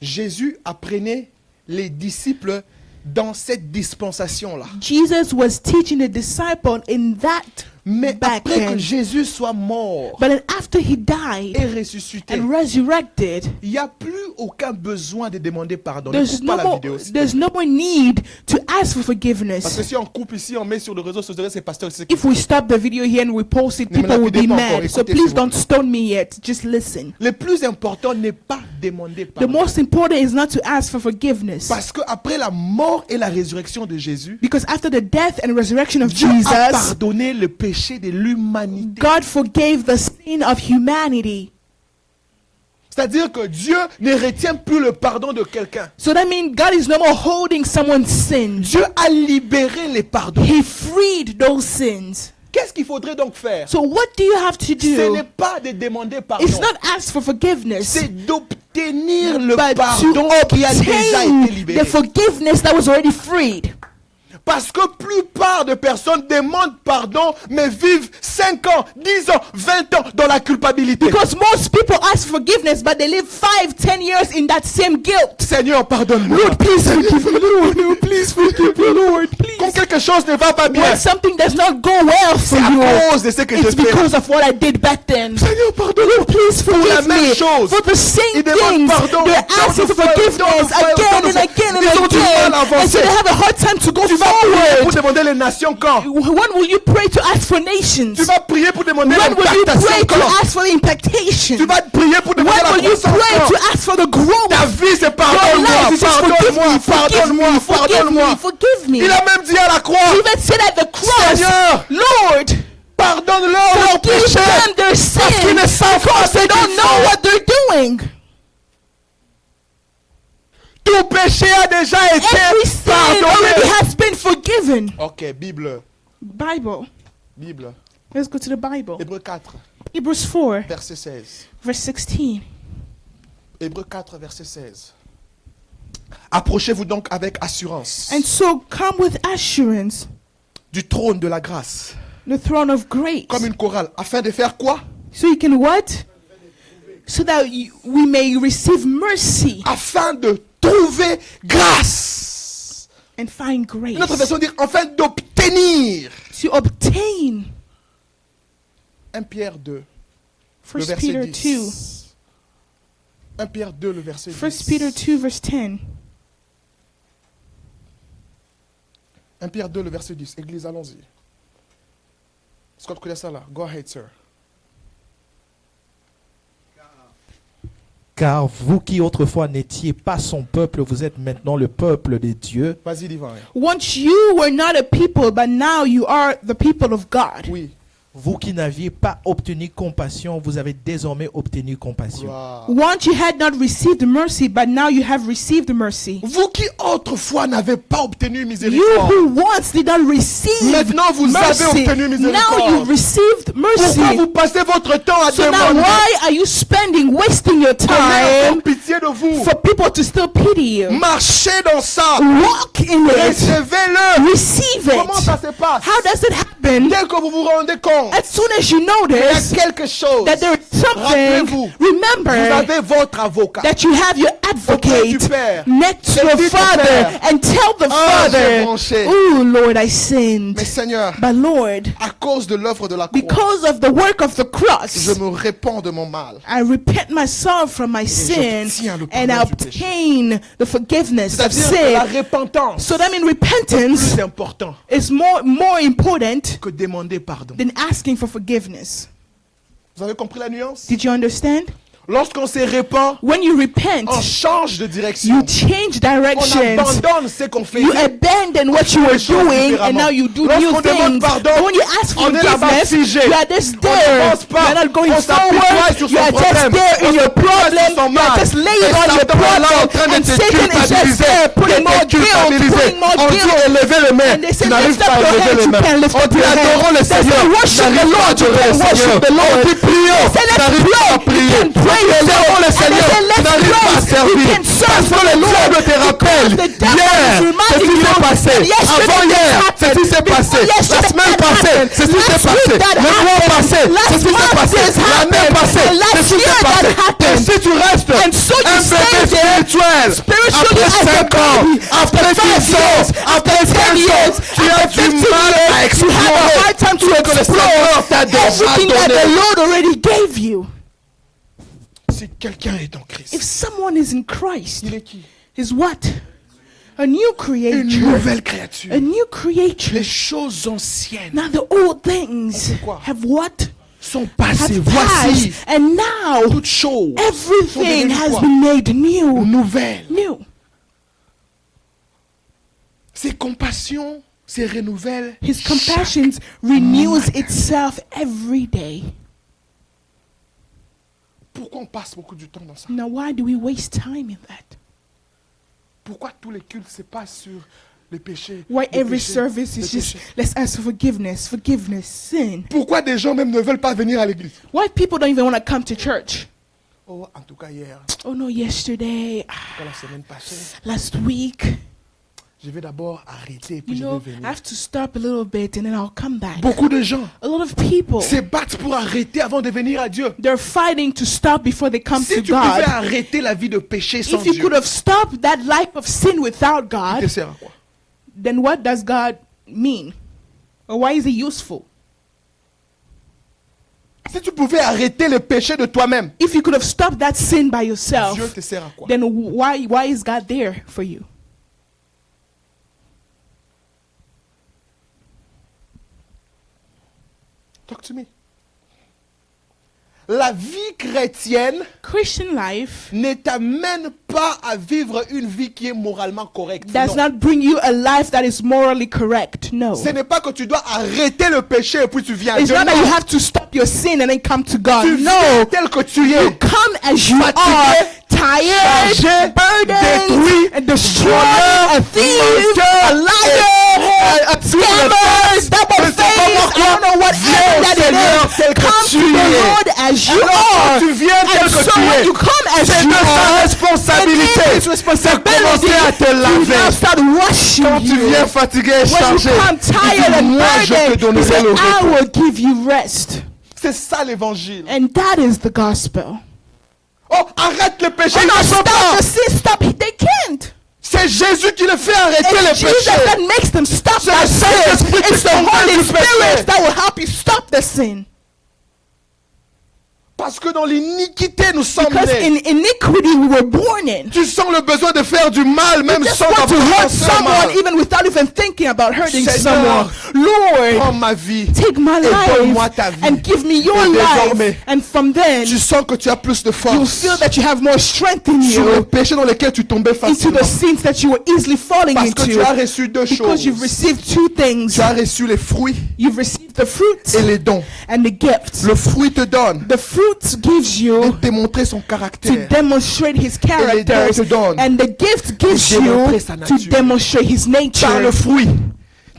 Jésus apprenait les disciples dans cette dispensation-là. Jesus was teaching the disciple in that Mais back après que end. Jésus soit mort But then after he died et ressuscité, and resurrected, il n'y a plus aucun besoin de demander pardon. Ne there's coupe pas no la more, vidéo. s'il te there's plaît. no more need to ask for Parce que forgiveness. si on coupe ici, on met sur le réseau social, c'est pasteur. c'est- If we stop the video here and we post it, Ne me people will be lapidez pas encore, mad. So écoutez, please s'il vous don't stone me yet. Just listen. Le plus important n'est pas demander The pardon. most important is not to ask for forgiveness. Parce que après la mort et la résurrection de Jésus, Because after the death and resurrection of Dieu a Jesus, pardonné le péché de l'humanité. God forgave the sin of humanity. C'est-à-dire que Dieu ne retient plus le pardon de quelqu'un. So that means God is no more holding someone's sins. Dieu a libéré les pardons. He freed those sins. Qu'est-ce qu'il faudrait donc faire? So what do you have to Ce n'est do? pas de demander pardon. It's not ask for forgiveness, C'est d'obtenir le but pardon to qui a déjà été obtain libéré. the forgiveness that was already freed. Parce que plupart de personnes demandent pardon, mais vivent 5 ans, 10 ans, 20 ans dans la culpabilité. Because most people ask forgiveness, but they live 5, 10 years in that same guilt. Seigneur, pardonne-moi. Lord, please forgive me. Lord, please forgive me. Lord, Quand please. quelque chose ne va pas bien, When something does not go well for c'est à you, cause de ce que je it's fais. because of what I did back then. Seigneur, pardonne-moi. Please Pour la forgive même me chose. for the same Ils demandent things. pardon, They're tant asking de for fois, forgiveness tant de fois, again tant de and fois. again and Ils ont du mal à again, and avancer. so they have a hard time to go Tu vas prier pour forward. demander les nations quand? When will you pray to ask for nations? Tu vas prier pour demander When will you l'impactation pray to quand? ask for the impactation? Tu vas prier pour demander When la will you croissance pray quand? to ask for the growth? Ta vie c'est Your pardonne-moi, life is just pardonne-moi, pardonne-moi, pardonne-moi. forgive me. Il a même dit à la croix, He even said at the cross, Seigneur, Lord, pardonne-leur leurs forgive péchés. them their Parce qu'ils sins ne savent pas because ce they qu'ils don't know font. what they're doing. Tout péché a déjà été Every sin already pardonné. has been forgiven. Ok, Bible. Bible. Let's go to the Bible. Hébreux 4, Hebrews 4, verset 16. verse 16. Hébreux 4, verset 16. Approchez-vous donc avec assurance And so come with assurance, du trône de la grâce, the throne of grace. comme une chorale, afin de faire quoi? So you can what? So that we may receive mercy Afin de trouver grâce. and find Une autre grace. version dit afin d'obtenir. To obtain. 1 Pierre 2, le 1 verset Peter 2. 10. 1 Pierre 2, le verset 10. 1 Peter 2, verse 10. 1 Pierre 2, le verset 10. Église, allons-y. Scott connaît ça là. Go ahead, sir. Car vous qui autrefois n'étiez pas son peuple, vous êtes maintenant le peuple de Dieu. Vas-y, divin. Once you were not a people, but now you are the people of God. Oui. Vous qui n'aviez pas obtenu compassion, vous avez désormais obtenu compassion. Gloire. Once you had not received mercy, but now you have received mercy. Vous qui autrefois n'avez pas obtenu You miséricorde. who once did not receive Maintenant, vous mercy, avez obtenu now miséricorde. you've received mercy. Pourquoi vous passez votre temps à So now demander why are you spending, wasting your qu'on ait time encore pitié de vous? for people to still pity you? Marchez dans ça. Walk in it. Recevez-le. Receive Comment ça it. se passe? How does it happen? Dès que vous vous rendez compte, As soon as you il y a notice quelque chose. that there is something, Rappelez-vous, Vous remember avez votre avocat. that you have your Auprès du advocate Père. next to Et your dites au father Père, and tell the j'ai father, branché. oh Lord, I sinned. Mais Seigneur, But Lord, à cause de l'œuvre de la croix, because of the work of the je cross, me répands de mon mal. I repent myself from my sin j'obtiens le and I pardon du péché. obtain the forgiveness of C'est-à-dire que la sin. repentance So that means est repentance plus important is more important que demander pardon. than asking for forgiveness. Vous avez compris la nuance? Did you understand? Lorsqu'on se répand, When you repent, on change de direction. you change On directions. abandonne ce qu'on fait. You abandon what you were doing and now you do new Lorsqu'on demande things. pardon, But when you ask on est là-bas forgiveness, figé. you are just On there. n'avance pas. You are not going On s'apitoie forward. sur You son are just problème. there On in your s'apitoie problem. sur son You are mal. just laying Et on your Satan est là en train problem. de And te Satan is just culpabiliser, there putting de more te guilt, culpabiliser. putting more On dit guilt. élever les mains. And they say, Tu n'arrives lift pas up à your élever hands. les You mains. can't lift On up dit your adorons hands. le They say, Seigneur. Tu worship the n'arrives pas à Lord. You adorer le can't worship Seigneur. the On Lord. dit prions. They say, Tu let's n'arrives pas à pray. prier. You can pray. Servons le And they Seigneur. say, Tu let's n'arrives pas à praise. You servir. can serve Parce que the le Lord. diable te rappelle. The devil Hier, is reminding ceci you s'est passé. yesterday Avant hier, that ceci s'est happened. passé. La Yesterday semaine that passée, happened. ceci s'est Last passé. week that Le mois happened. passé, Last ceci s'est month passé. this L'année happened. passée, And last ceci s'est year passé. that happened. Et si tu restes And so you un stay bébé there spirituel, spiritually après as a 5 ans, baby, après 10 ans, après 15 ans, tu as after du 15 mal à years, you have a explorer hard time to ce que le Seigneur t'a déjà everything that the donné. Lord already gave you. Si quelqu'un est en Christ, If someone is in Christ, il est qui? is what? A new Une creature. nouvelle créature. A new creature. Les choses anciennes Now the old things quoi? have what? sont passées. Have Voici, passed. And now toutes choses sont everything devenues has quoi? been made new. Nouvelles. New. Ses compassions se renouvellent. His compassion renews itself every day. Pourquoi on passe beaucoup de temps dans ça? Now why do we waste time in that? Pourquoi tous les cultes se passent sur les péchés? Why les every péchés, service les is just péchés? let's ask for forgiveness, forgiveness, sin. Pourquoi des gens même ne veulent pas venir à l'église? Why people don't even want to come to church? Oh, en tout cas hier, Oh no, yesterday, la semaine passée, last week, je vais d'abord arrêter et puis You je know, vais I venir. have to stop a little bit and then I'll come back. Beaucoup de gens A lot of people, se battent pour arrêter avant de venir à Dieu. they're fighting to stop before they come Si to tu pouvais God. arrêter la vie de péché sans If you Dieu, could have stopped that life of sin without il te God, sert à quoi? then what does God mean? Or why is it useful? Si tu pouvais arrêter le péché de toi-même, If you could have stopped that sin by Dieu yourself, te sert à quoi? then why is God there for you? Talk to me. La vie chrétienne Christian life ne t'amène pas à vivre une vie qui est moralement correcte. does Non. not bring you a life that is morally correct. No. Ce n'est pas que tu dois arrêter le péché et puis tu viens à It's Dieu. not that you Non. have to stop your sin and then come to God. Tu viens No. tel que tu You es. come as you Fatigué, are, tired, chargé, burdened, détruit, and destroyed, voleur, a thief, menteur, a liar, a scammer, double face. I don't know whatever that Seigneur, it tel is. que Come tu to the es. Lord as you Alors, are. tu viens tel And que so tu when es. you come as C'est you de ta are, responsabilité. it is his responsibility. Commencer à te You laver. now start washing Quand tu you. viens fatigué et When you chargé, come tired and moi je te burdened, he donnerai said, le I repos. will give you rest. C'est ça l'évangile. And that is the gospel. Oh, arrête le péché. Oh, Ils no, ne peuvent stop pas. the sin, stop. They can't. C'est Jésus qui le fait arrêter le It's Jesus péché. that makes them stop C'est that le sin. Saint-Esprit qui It's the convainc Holy du péché. Spirit that will help you stop the sin. Parce que dans l'iniquité nous sommes Because nés. in iniquity we were born in. Tu sens le besoin de faire du mal même You just sans want to avoir hurt pensé au someone mal. even without even thinking about hurting Seigneur, someone. Lord, Prends ma vie. take my et donne-moi life ta vie. and give me your Et life. désormais, And from then, Tu sens que tu as plus de you'll force feel that you have more strength in sur le you péché dans lequel tu tombais into facilement. the sins that you were easily falling Parce que tu into. as reçu deux Because choses. you've received two things. Tu as reçu les fruits You've received the fruits et les dons. and the gifts. Le fruit te donne The fruits gives de you démontrer son to caractère. demonstrate his les dons characters, te donnent and the gift gives you démontrer sa to nature. demonstrate his Par nature. le fruit,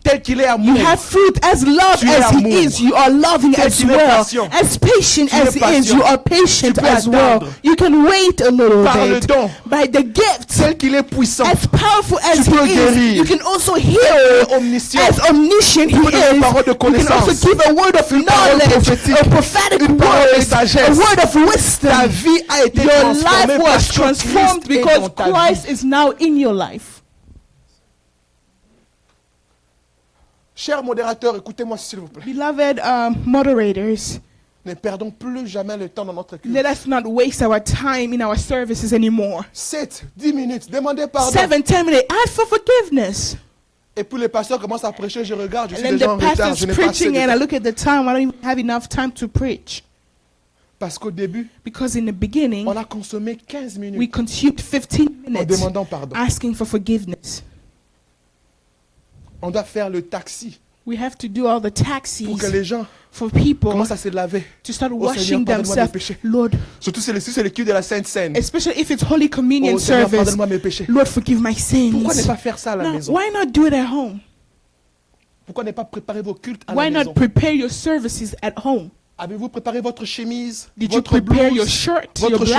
tel qu'il est amour. You have fruit as love Tu es as he amour. is. You are loving Tel as qu'il est well. patient. As patient Tu es as he is, patient. you are patient Tu peux as well. attendre. You can wait a little Par le bit. don, By the gift, tel qu'il est puissant. as powerful as Tu peux he guérir. is, you can also Tel qu'il heal. est omniscient. As omniscient he peux donner une is, parole de you can connaissance. also give a word of Une parole knowledge, prophétique. a prophetic Une parole de word, a sagesse. word of Ta wisdom. vie a été Your transformée life was parce que transformed Christ est because dans ta vie. Christ is now in your life. Chers modérateurs, écoutez-moi s'il vous plaît. Beloved moderators, Ne perdons plus jamais le temps dans notre culte. let us not waste our time in our services anymore. 7, 10 minutes, demandez pardon. 7, 10 minutes, ask for forgiveness. Et puis les pasteurs commencent à prêcher, je regarde, je And suis then déjà the en retard, pastor's je n'ai pas assez preaching de and I temps. look at the time, I don't even have enough time to preach. Parce qu'au début, Because in the beginning, on a consommé 15 we minutes consumed 15 en minutes demandant pardon. asking for forgiveness. On doit faire le taxi We have to do all the pour taxis que les gens for people commencent à se laver. to start Oh, Seigneur, washing pardonne-moi mes themselves. péchés. Lord, Surtout si c'est le culte de la Sainte Seine. especially if it's Holy Communion Oh Seigneur, service, pardonne-moi mes péchés. Lord, forgive my Pourquoi ne sins. pas faire ça à la Now, maison? why not do it at home? Pourquoi ne pas préparer vos cultes à Why la not maison? prepare your services at home? Avez-vous préparé votre chemise, Did you votre prepare your blouse, shirt, your votre blouse,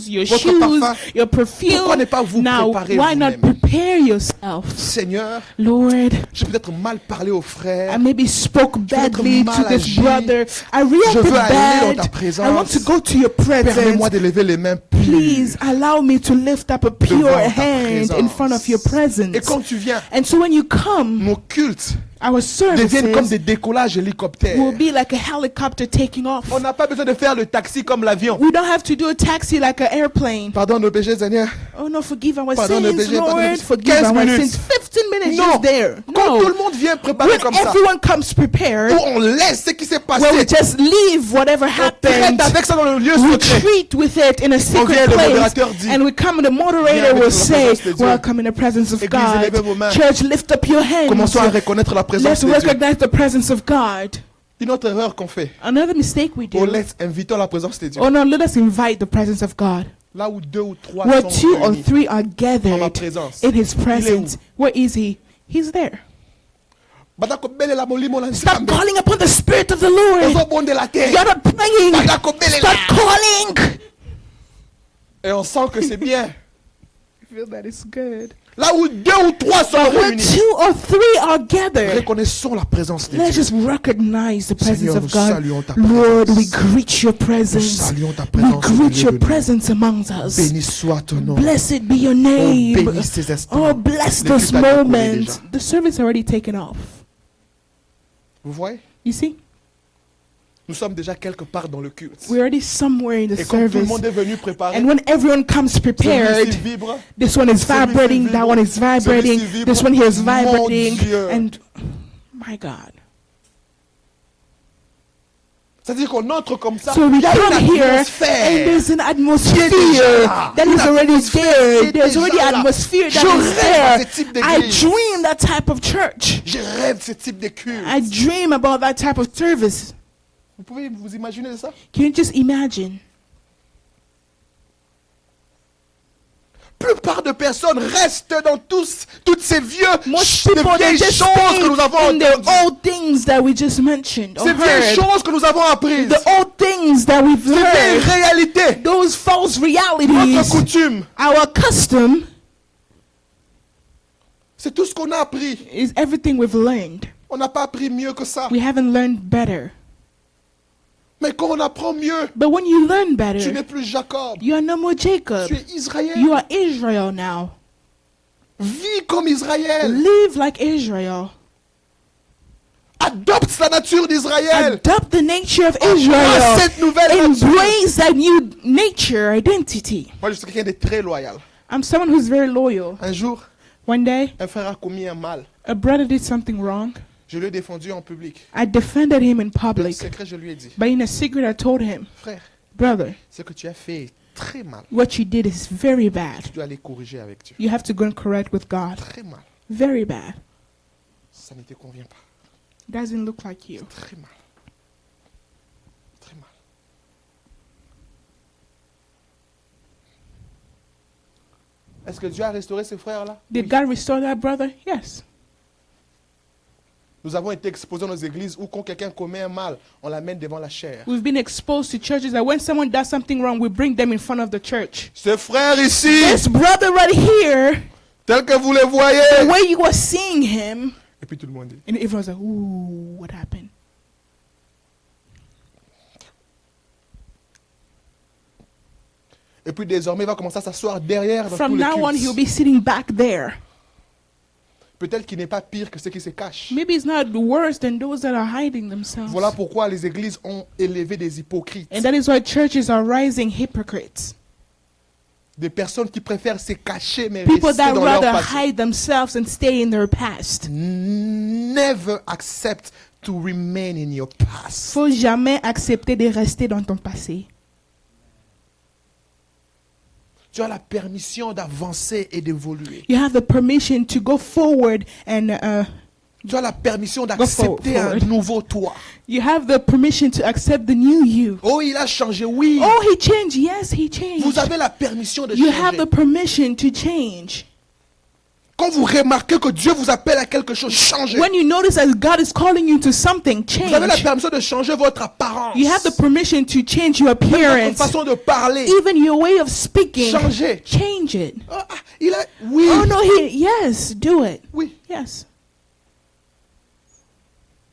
chaussure, your votre shoes, parfum? your perfume? Pourquoi ne pas vous Now, préparer why not vous-même? prepare yourself? Seigneur, Lord, j'ai peut-être mal parlé aux frères. I maybe spoke badly mal to this agi. brother. I Je reacted veux aller dans ta bad. présence. I want to go to your Permets-moi presence. de lever les mains pures. Please allow me to lift up a pure Devant ta hand in front of your Et presence. quand tu viens, And so when you come, nos cultes our deviennent comme services des décollages hélicoptères. will be like a helicopter taking off. On n'a pas besoin de faire le taxi comme l'avion. We don't have to do a taxi like an airplane. Pardon nos péchés, Seigneur. Oh no, forgive our Pardon nos sins, péchés, pardon nos Lord. péchés. Forgive 15 our minutes. sins. 15 minutes Non. just there. Quand tout le No. monde vient préparer When comme ça, everyone comes prepared, où on laisse ce qui s'est passé, where we just leave whatever on traite happened, avec ça dans le lieu we secret. treat with it in a vient, secret le place, modérateur dit, and we come and the viens moderator avec will la say, présence de Dieu. welcome in the presence of Église, God. élevez vos mains. Church, lift up your hands. Commençons à reconnaître la présence Let's de Dieu. recognize the presence of God. Une autre erreur qu'on fait. Another mistake we Oh, do. invitons la présence de Dieu. Oh no, let us invite the presence of God. Là où 2 ou 3 Where sont 2 or réunis 3 are en ma gathered présence. in His presence. Where is He? He's there. Batakobelela molimo la Stop nzambe. calling upon the Spirit of the Lord. Ozobonde la terre. You're not praying. Batakobelela. Start calling. Et on sent que c'est bien. I feel that it's good. Là où 2 ou 3 sont Where réunis. 2 or 3 are gathered, Reconnaissons la présence de let's Dieu. just recognize the presence Seigneur, of nous God. saluons ta Lord, we présence. greet your Nous presence. saluons ta We présence. au greet milieu your de nous. presence amongst us. Béni soit ton nom. Blessed be your Oh, name. bénis ces instants. Oh, bless Le this culte a décollé moment. déjà. The service already taken off. Vous voyez? You see, Nous sommes déjà quelque part dans le culte. we're already somewhere in the Et quand tout le service. monde est venu préparer, And when everyone comes celui-ci prepared, vibre. this one is Celui-ci vibrating, vibre. that one is vibrating, Celui-ci vibre. this one here is Mon vibrating, Dieu. and my God. C'est-à-dire qu'on entre comme ça. So we Il y a come une here, and atmosphère. there's an atmosphere déjà that là. is already Une atmosphère there. qui est There's already déjà là. atmosphere Je that is rêve à ce type there. I d'église. dream that type of church. Je rêve ce type de culte. I dream about that type of service. Vous pouvez vous imaginer ça? Can you just imagine? Plupart de personnes restent dans toutes ces Most people, they vieilles just choses que nous avons stay in the entendues. old things that we just mentioned or Ces vieilles heard. choses que nous avons apprises. The old things that we've Ces vieilles heard. réalités. Those false Notre realities. coutume. Our custom C'est tout ce qu'on a appris. is everything we've learned. On n'a pas appris mieux que ça. We haven't learned better. Mais quand on apprend mieux, But when you learn tu better, n'es plus Jacob. you are no more Jacob. Tu es Israël. You are Israel now. Vis comme Israël. Live like Israel. Adopte la nature d'Israël. Adopt the nature of Embrasse Israel. cette nouvelle nature. Embrace that new nature, identity. Moi, je suis quelqu'un de très loyal. I'm someone who's very loyal. Un jour, One day, un frère a commis un mal. a brother did something wrong. Je l'ai défendu en public. I defended him in En public. secret, je lui ai dit, But in a secret, I told him, frère, brother, ce que tu as fait est très mal. what you did is very bad. Tu dois aller corriger avec Dieu. You have to go and correct with God. Très mal. Very bad. Ça ne te convient pas. Doesn't look like you. Très mal. Très mal. Est-ce que Dieu a restauré ces frères-là? Did Oui. God restore that brother? Yes. Nous avons été exposés dans nos églises où quand quelqu'un commet un mal, on l'amène devant la chair. We've been exposed to churches that when someone does something wrong, we bring them in front of the church. Ce frère ici, This brother right here, tel que vous le the voyez. way you were seeing him, Et puis tout le monde dit, and everyone's like, ooh, what happened? et puis désormais il va commencer à s'asseoir derrière dans tous From les now on, cultes. he'll be sitting back there. Peut-être qu'il n'est pas pire que ceux qui se cachent. Maybe it's not worse than those that are hiding themselves. Voilà pourquoi les églises ont élevé des hypocrites. And that is why churches are rising hypocrites. Des personnes qui préfèrent se cacher mais People rester that dans leur rather passé. hide themselves and stay in their past. Never accept to remain in your past. Faut jamais accepter de rester dans ton passé. Tu as la permission d'avancer et d'évoluer. You have the permission to go forward and Tu as la permission Go d'accepter un forward. nouveau toi. you have the permission to accept the new you. Oh, il a changé, oui. Oh, he changed. Yes, he changed. Vous avez la permission de You have changer. the permission to change. Quand vous remarquez que Dieu vous appelle à quelque chose, changez. When you notice that God is calling you to something, Vous avez la change. permission de changer votre apparence. You have the permission to change your Même votre appearance, façon de parler. even your way of speaking. Changer. Change it. Ah, il a... Oui. Oh no, yes, do it. Oui. Yes.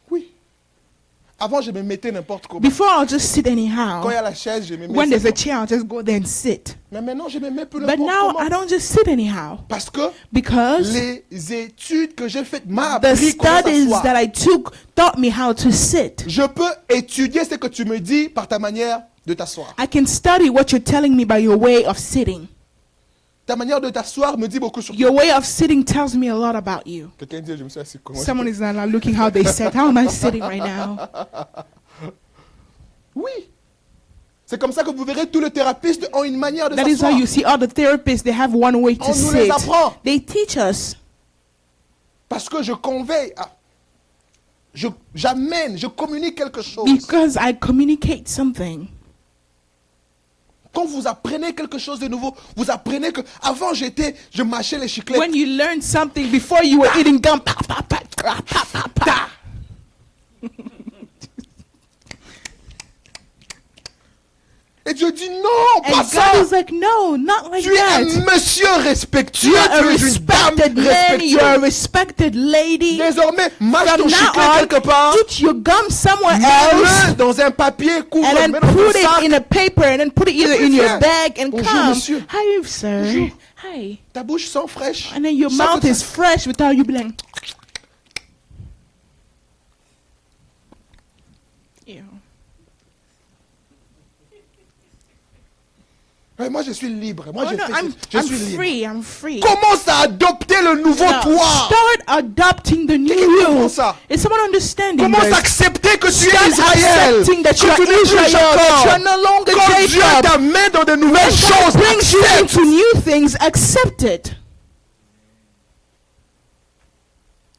Oui. Avant, je me mettais n'importe comment. Before I'll just sit Quand il y anyhow. a la chaise, je me mets When there's a simplement. chair, I'll just go there and sit. Mais maintenant, je me mets plus But n'importe now comment. I don't just sit anyhow. Parce que Because les études que j'ai faites m'ont the appris comment studies s'asseoir. that I took taught me how to sit. Je peux étudier ce que tu me dis par ta manière de t'asseoir. I can study what you're telling me by your way of sitting. Ta manière de t'asseoir me dit beaucoup sur Your toi. way of sitting tells me a lot about you. Quelqu'un dit, je me suis assis comment? Someone is not looking how they sit. How am I sitting right now? Oui. C'est comme ça que vous verrez tous les thérapeutes ont une manière de That is s'asseoir. why you see all the therapists, they have one way to On nous les sit. apprend. They teach us. Parce que je convey, j'amène, je communique quelque chose. Because I communicate something. Quand vous apprenez quelque chose de nouveau, vous apprenez que avant je mâchais les chiclettes. When you learn something before you were eating gum. Pa, pa, pa, pa, pa, pa, pa. Et Et Dieu dit non, pas And ça. God is like, no, not like Tu es un that. monsieur respectueux, You are a tu es une dame respected man, you are a respectueuse. respected lady. Désormais, mâche From ton now chiclet on, quelque part, put your gum somewhere mets-le else, dans un papier, couvre, and then mets dans un put it sac. in a paper, and then put it either puis in your viens. bag and Bonjour, come. monsieur. Hi, sir. Bonjour. Hi. Ta bouche sent fraîche. And then your Sans mouth que is ça- fresh without you being like, ew. Ouais, moi, je suis libre. Moi, Oh je, no, fais- I'm je suis libre. free. I'm free. Commence à adopter le nouveau Now, toi. start adopting the new Quelqu'un comprend you. ça? Is someone understanding Commence this? à accepter que tu es Start Israël. accepting that Que you are tu n'es plus Israel, that you are Jacob. no longer Quand Dieu Jacob. t'amène dans de nouvelles God choses, brings you accepte. into new things, accept it.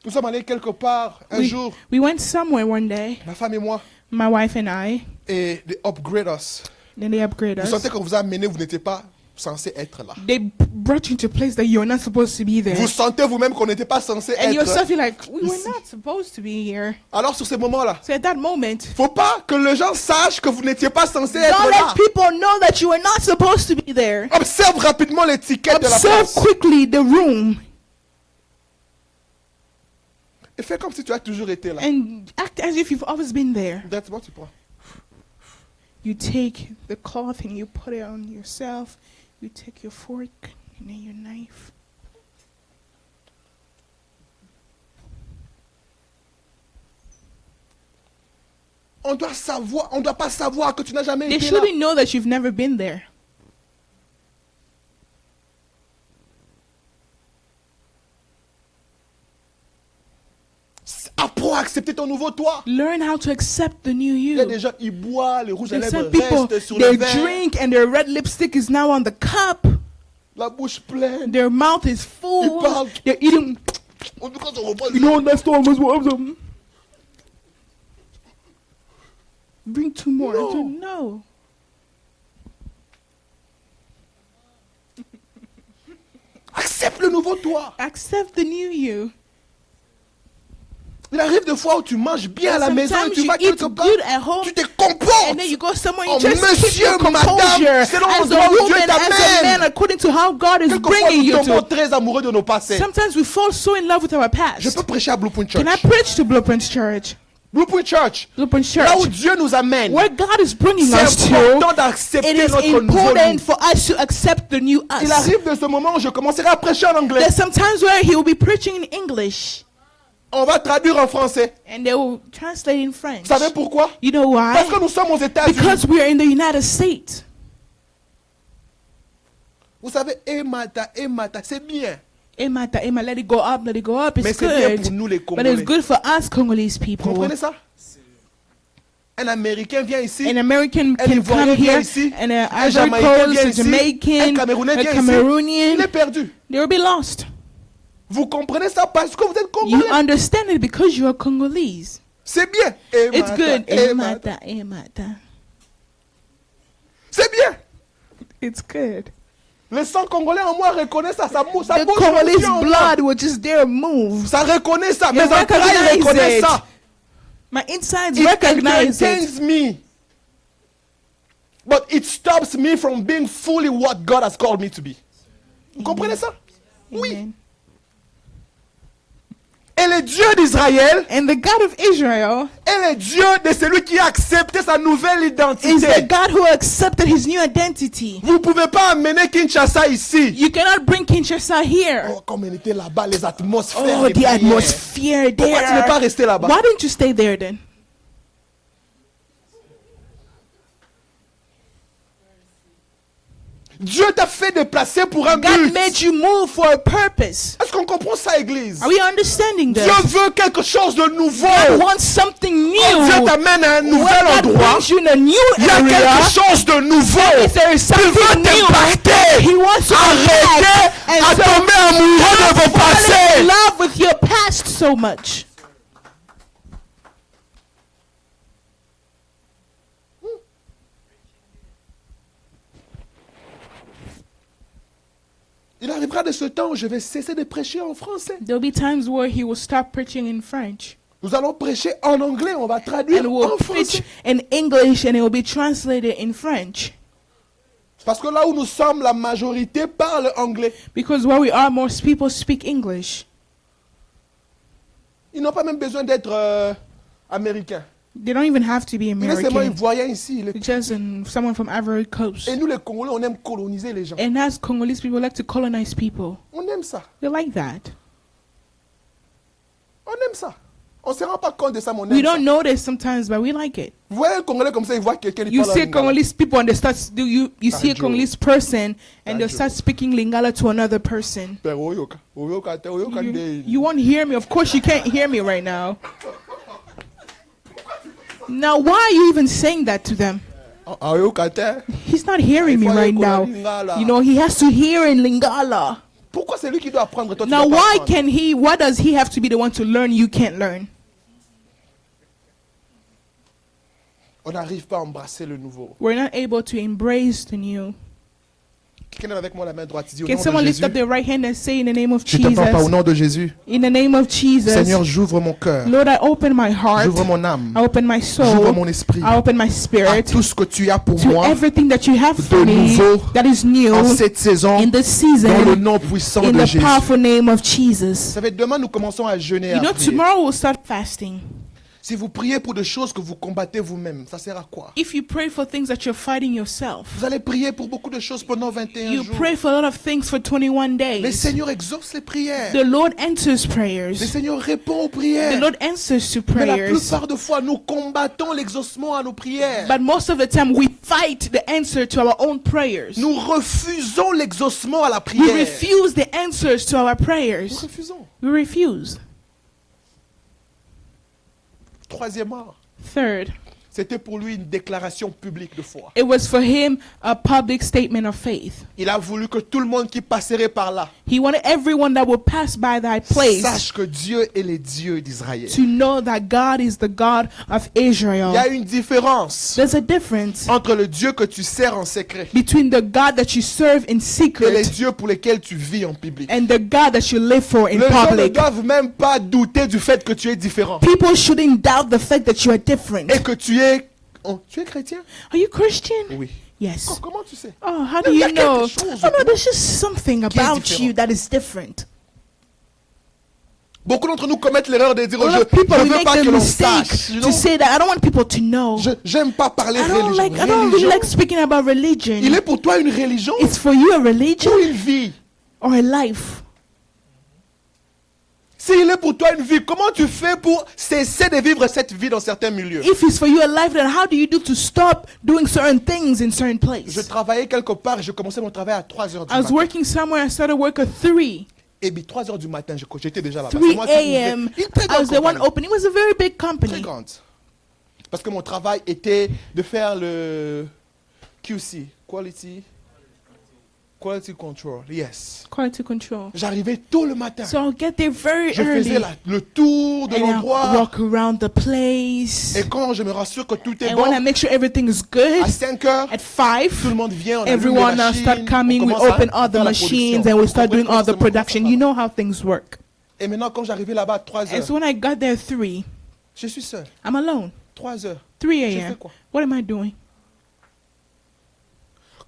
Nous sommes allés quelque part un jour, We went somewhere one day, ma femme et moi, my wife and I, et they upgrade us. then they upgrade Vous us. sentez qu'on vous a amené, vous n'étiez pas censé être là. They brought you to a place that you're not supposed to be there. Vous sentez vous-même qu'on n'était pas censé And être. yourself, you're like, we were ici. not supposed to be here. Alors sur ces moments-là, So at that moment, faut pas que les gens sachent que vous n'étiez pas censé être don't là. let people know that you were not supposed to be there. Observe rapidement l'étiquette de la Observe place. quickly the room Et fais comme si tu as toujours été là. and act as if you've always been there. Exactement, tu prends. You take the cloth and you put it on yourself. You take your fork and then your knife. On doit savoir, on doit pas savoir que tu n'as jamais They été là. shouldn't know that you've never been there. Apprends à accepter ton nouveau toi. Learn how to accept the new Il y a you. des gens, ils boivent, les rouges à There's lèvres some people, restent sur they le verre, drink and their red lipstick is now on the cup. la bouche pleine. Their mouth is full. Ils parlent. They're eating. On dit quand on reprend, that's almost one of them. Bring two more. No. I don't know. accepte le nouveau toi. Accept the new you. Il arrive des fois où tu manges bien à la maison et Sometimes tu you vas eat quelque part, good at home, tu te comportes. and then you go somewhere, Oh, you just keep monsieur, your madame, composure selon as l'endroit a où Dieu woman, as a t'amène. man, according to how God is Quelquefois, bringing nous you tombons to. très amoureux de nos passés. Sometimes we fall so in love with our Je past. peux prêcher à Blue Point Church. Can I preach to Blueprint Church? Blue Point Church, Blueprint là où Church, Dieu nous amène, where God is bringing us c'est to, important it d'accepter is notre nouveau important nous. for us to accept the new Il us. arrive de ce moment où je commencerai à prêcher en anglais. There's sometimes where he will be preaching in English On va traduire en français. and they will translate in French. Vous savez pourquoi? You know Parce que why? nous sommes aux États-Unis. Because we are in the United States. Vous savez, Emata, c'est bien. Emma, let it go up, let it go up. Mais It's c'est bien good. pour nous les But Congolais. it's good for us Congolese Vous people. comprenez ça? Un Américain vient ici. An American Un can Ivoirien come vient here, ici. and an Un Ivory Jamaïcain Coast, vient a ici. Un Jamaican, Camerounais a vient ici. Il est Cameroonian. perdu. They will be lost. Vous comprenez ça parce que vous êtes You Congolais. understand it because you are Congolese. C'est bien. It's good. Emata. Emata. C'est bien. It's good. Le sang congolais en moi reconnaît ça. Ça bouge. Ça The bouge. Congolese en moi. blood will just there move. Ça reconnaît ça. It Mes entrailles recognizes reconnaissent it. ça. My insides It recognize it. entertains me. But it stops me from being fully what God has called me to be. Vous comprenez ça? Oui. Amen. Et le Dieu d'Israël And the God of Israel est le Dieu de celui qui a accepté sa nouvelle is identité. the God who accepted his new identity. Vous ne pouvez pas amener Kinshasa ici. You cannot bring Kinshasa here. Oh, comme on était là-bas, les atmosphères. Oh, les the prières. atmosphere Pourquoi tu n'es pas there. resté là-bas? Why didn't you stay there then? Dieu t'a fait déplacer pour un God but. made you move for a purpose. Est-ce qu'on comprend ça, Église? Are we understanding Dieu this? veut quelque chose de nouveau. God wants something Quand Dieu new. t'amène à un When nouvel God endroit, brings you in a new il y a area, quelque chose de nouveau. if there is Il veut something new, t'impacter. He wants to Arrêtez impact and à so tomber amoureux de vos fall in passés. love with your past so much. Il arrivera de ce temps où je vais cesser de prêcher en français. There'll be times where he will stop preaching in French Nous allons prêcher en anglais, on va traduire and en will preach français. in English and it will be translated in French. Parce que là où nous sommes, la majorité parle anglais. Because where we are, most people speak English. Ils n'ont pas même besoin d'être américains. They don't even have to be Il est seulement American. ivoirien ici. Just someone from Ivory Coast. Et nous les Congolais, on aime coloniser les gens. And as Congolese people like to colonize people. On aime ça. They like that. On aime ça. On ne se rend pas compte de ça, mais on We aime ça. don't notice sometimes, but we like it. Vous voyez un Congolais comme ça, il voit quelqu'un qui You parle see a lingala. Congolese people and they start you see a Tajo. Congolese person and they'll Tajo. start speaking Lingala to another person. Père, oyoka. Oyoka te, oyoka nde. You won't hear me. Of course, you can't hear me right now. Now, why are you even saying that to them? Ah, oyoka te. He's not hearing me Il faut right aller now. Lingala. You know, he has to hear in Lingala. Pourquoi c'est lui qui doit apprendre, toi tu Now, dois pas why apprendre? why does he have to be the one to learn you can't learn? On n'arrive pas à embrasser le nouveau. We're not able to embrace the new. Quelqu'un avec moi la main droite, il dit au Can nom someone de lift Jésus. up their right hand and say in the name of Je te parle pas au Jesus? nom de Jésus. In the name of Jesus. Seigneur, j'ouvre mon cœur. Lord, I open my heart. J'ouvre mon âme. I open my J'ouvre soul. mon esprit. I open my À spirit tout ce que tu as pour to moi everything that you have for de me nouveau that is new en cette saison in this dans le season nom puissant in de the Jésus. powerful name of Jesus. Vous savez, demain nous commençons à jeûner. You know, À prier. tomorrow we'll start fasting. Si vous priez pour des choses que vous combattez vous-même, ça sert à quoi? If you pray for things that you're fighting yourself, Vous allez prier pour beaucoup de choses pendant 21 you jours. pray for a lot of things for 21 Le days. Seigneur exauce les prières. The Lord answers Le prayers. Seigneur répond aux The prières. Lord answers to Mais la prayers. plupart de fois, nous combattons l'exaucement à nos prières. But most of the time, we fight the answer to our own prayers. Nous refusons l'exaucement à la We prière. refuse the answers to our Nous prayers. refusons. We refuse. Troisièmement, Third, c'était pour lui une déclaration publique de foi. it was for him a public statement of faith. Il a voulu que tout le monde qui passerait par là He wanted everyone that would pass by that place sache que Dieu est le Dieu d'Israël. to know that God is the God of Il y a Israel. une différence There's a difference entre le Dieu que tu sers en secret between the God that you serve in et les secret dieux pour lesquels tu vis en public. and the God that you live for in Les gens ne public. doivent même pas douter du fait que tu es différent People shouldn't doubt the fact that you are different. et que tu es... Oh, tu es chrétien? Are you Christian? Oui. Yes. Comment tu sais? Oh, how do Il y a you quelque know? chose Oh no, there's just something qui est about différent. you that is different. Beaucoup d'entre nous commettent l'erreur de dire A lot of je people ne we veux make pas the que l'on mistake sache. You to know? say that I don't want people to know. J'aime pas parler I don't religion. I don't really Religion, like speaking about il religion. est pour toi une religion It's for you a religion ou une vie? or a life. S'il est pour toi une vie, comment tu fais pour cesser de vivre cette vie dans certains milieux? If it's for you a life, then how do you do to stop doing certain things in certain Je places? travaillais quelque part, je commençais mon travail à 3 heures du I was matin. working somewhere. I started work at 3 Et puis 3 heures du matin, j'étais déjà là-bas. C'est moi qui a.m. ouvrais une très I grande was the one compagnie. opening. It was a very big Très company. grande. Parce que mon travail était de faire le QC, Quality Control, yes. Quality control. J'arrivais tôt le matin. So I'll get there very Je faisais early le tour de and I'll l'endroit. walk around the place. Et quand je me rassure que tout est And bon, when I make sure everything is à good, 5 heures, at tout 5, le monde vient, on allume les everyone now machines, start coming. on We commence à open all the faire la machines production. and we start doing all the Comment ça production. va? You know how things work. Et maintenant, quand j'arrivais là-bas à 3 And heures, so when I got there at 3, je suis seul. I'm alone. 3 heures. 3 J'ai fait a.m. quoi? What am I doing?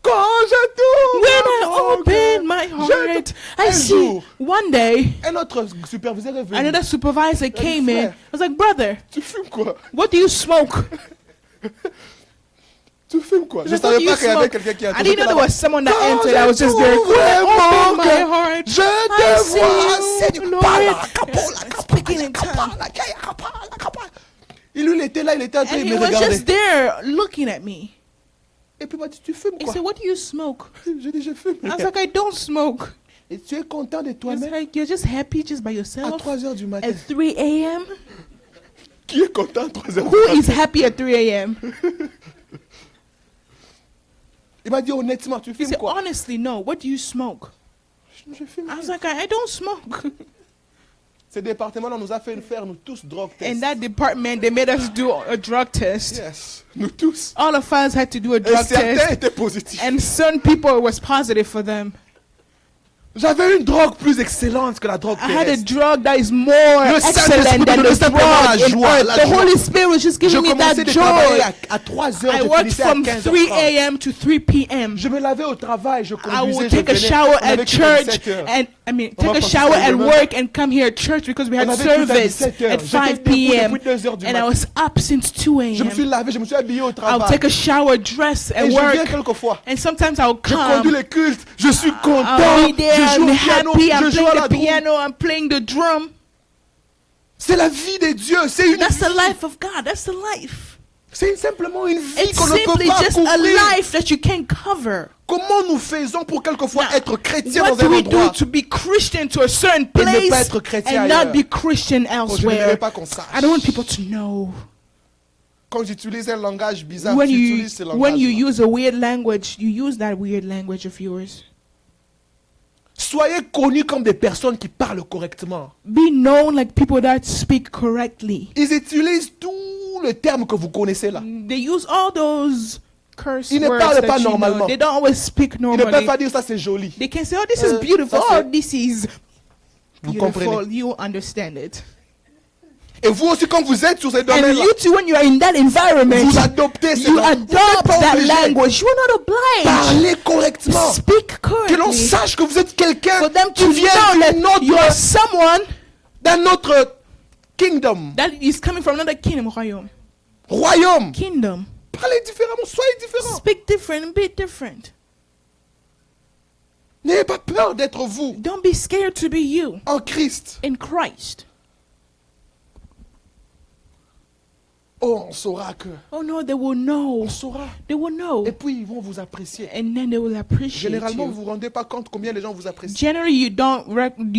Quand je tourne When I mon open cœur, my je- heart, I un see jour, one day un autre superviseur est venu. another supervisor came in. I was like, brother, Tu fumes quoi? what do you smoke? Tu fumes quoi? He's Je like, savais what do pas you qu'il y avait smoke? quelqu'un qui I entrait. didn't know there was someone that Quand entered. I was just there. je When I t'ouvre open mon my cœur, heart, je I te see vois, you, Seigneur. Lord. Parle, capola, Speaking in tongues. capola. Et lui, il était là, il était en train, And il he me was regardait. just there looking at me. Et puis il m'a dit, tu fumes He quoi? said, what do you smoke? J'ai dit, je fume. I was like, I don't smoke. Et tu es content de He's toi-même like, you're just happy just by à yourself 3 heures du matin? at 3 a.m.? Qui est content à 3 heures du Who matin? is happy at 3 a.m.? Il m'a dit honnêtement, tu He fumes said, quoi? honestly, no. What do you smoke? Je fume. I was like, I don't smoke. Ce département-là nous a fait faire, nous tous, drogue test. In that department, they made us do a drug test. Yes, nous tous. All of us had to do a Et drug certains test. étaient positifs. And some people, it was positive for them. J'avais une drogue plus excellente que la drogue I had a terrestre. drug that is more Le Saint-Esprit excellent me than donnait the simplement la drug in joie, earth. la The joie. Holy Spirit was just Je giving me commençais that de travailler joy. à 3 heures, I je worked finissais à from 15 3 heures. a.m. to 3 p.m. Je me lavais au travail, je I conduisais, would je take a venais. shower On avait at culte à church 17 heures. and On take va a passer shower ça at demain. work and come here at church because we On had avait culte à service 17 heures. at J'étais 5 debout p.m. depuis 2 heures du and I matin. was up since 2 Je me suis a.m. lavé, je me suis habillé au I'll travail. take a shower, dress at Et je viens work, quelquefois. and sometimes I'll Je conduis come. les cultes, je suis I'll content, be there, je joue I'm au piano, happy, I'm je joue à playing la the drum. piano, I'm playing the drum. C'est la vie de Dieu, c'est une That's the vie. life of God. That's the life. C'est simplement une vie It's qu'on ne peut simply pas just a couvrir. life that you can't cover. Comment nous faisons pour quelquefois Now, être chrétiens What dans do un we do endroit to be Christian to a certain et ne pas place être chrétien and ailleurs? not be Christian Oh, je n'aimerais elsewhere? pas qu'on sache. I don't want people to know. Quand j'utilise un langage bizarre, When j'utilise ce when you langage. use a weird language, you use that weird language of yours. Soyez connus comme des personnes qui parlent correctement. Be known like people that speak correctly. Ils utilisent tous les termes que vous connaissez là. They use all those curse Ils ne words parlent that pas you know. normalement. They don't always speak Ils ne peuvent normally. pas dire ça c'est joli. They can say, "Oh, this is beautiful. ça, Oh, c'est- this is Vous beautiful." comprenez? You understand it. Et vous aussi quand vous êtes sur ces And domaines-là, you too, when you are in that environment, vous adoptez ces you langues. Vous n'êtes adopt pas that obligé. language. You are not obliged. Parlez correctement. Speak Que l'on correctly. sache que vous êtes quelqu'un For them qui to vient know that d'un you are autre, someone d'un autre kingdom, that is coming from another kingdom. Royaume. royaume. Kingdom. Parlez différemment, soyez différents. Speak different and be different. N'ayez pas peur d'être vous Don't be scared to be you en Christ. in Christ. Oh, on saura que. Oh no, they will know. On saura. They will know. Et puis ils vont vous apprécier. And then they will appreciate Généralement, vous you. vous rendez pas compte combien les gens vous apprécient. Generally, you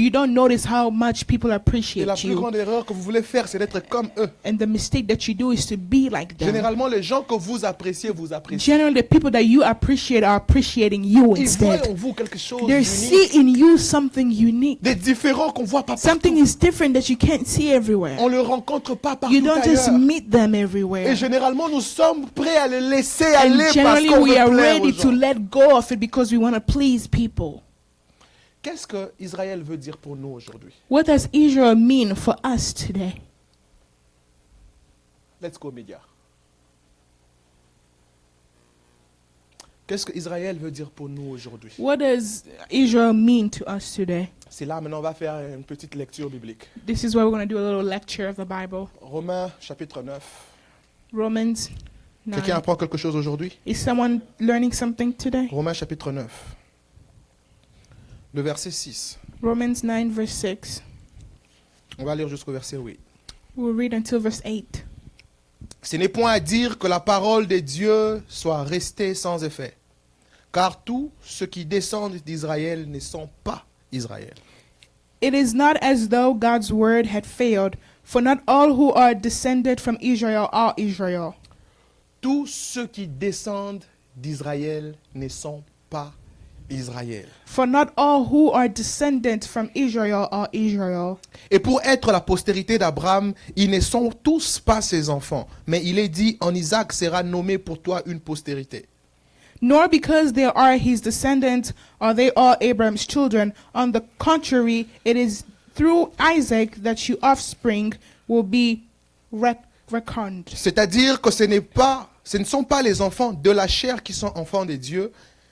don't notice how much people Et la appreciate plus you. grande erreur que vous voulez faire, c'est d'être comme eux. And the mistake that you do is to be like them. Généralement, les gens que vous appréciez. Generally, the people that you appreciate are appreciating you Ils voient instead. en vous quelque chose They d'unique. see in you something unique. Des différents qu'on voit pas Something partout. is different that you can't see everywhere. On ne le rencontre pas partout You don't just ailleurs. meet them everywhere. Et généralement, nous sommes prêts à les laisser aller And parce generally, qu'on we veut are plaire aux ready to gens. let go of it because we want to please people. Qu'est-ce que Israël veut dire pour nous aujourd'hui? What does Israel mean for us today? Let's go, média. Qu'est-ce que Israël veut dire pour nous aujourd'hui? What does Israel mean to us today? C'est là, maintenant, on va faire une petite lecture biblique. This is where we're going to do a little lecture of the Bible. Romains, chapitre 9. Romans 9. Quelqu'un apprend quelque chose aujourd'hui? Is someone learning something today? Romains, chapitre 9. Le verset 6. Romans 9, verse 6. On va lire jusqu'au verset 8. We'll read until verse 8. Ce n'est point à dire que la parole de Dieu soit restée sans effet, car tous ceux qui descendent d'Israël ne sont pas Israël. It is not as though God's word had failed, for not all who are descended from Israel are Israel. Tous ceux qui descendent d'Israël ne sont pas Israël. For not all who are descended from Israel are Israel. Et pour être la postérité d'Abraham, ils ne sont tous pas ses enfants, mais il est dit, en Isaac sera nommé pour toi une postérité. Nor because they are his descendants are they all Abraham's children. On the contrary, it is through Isaac that your offspring will be reckoned. C'est-à-dire que ce ne sont pas les enfants de la chair qui sont enfants de Dieu,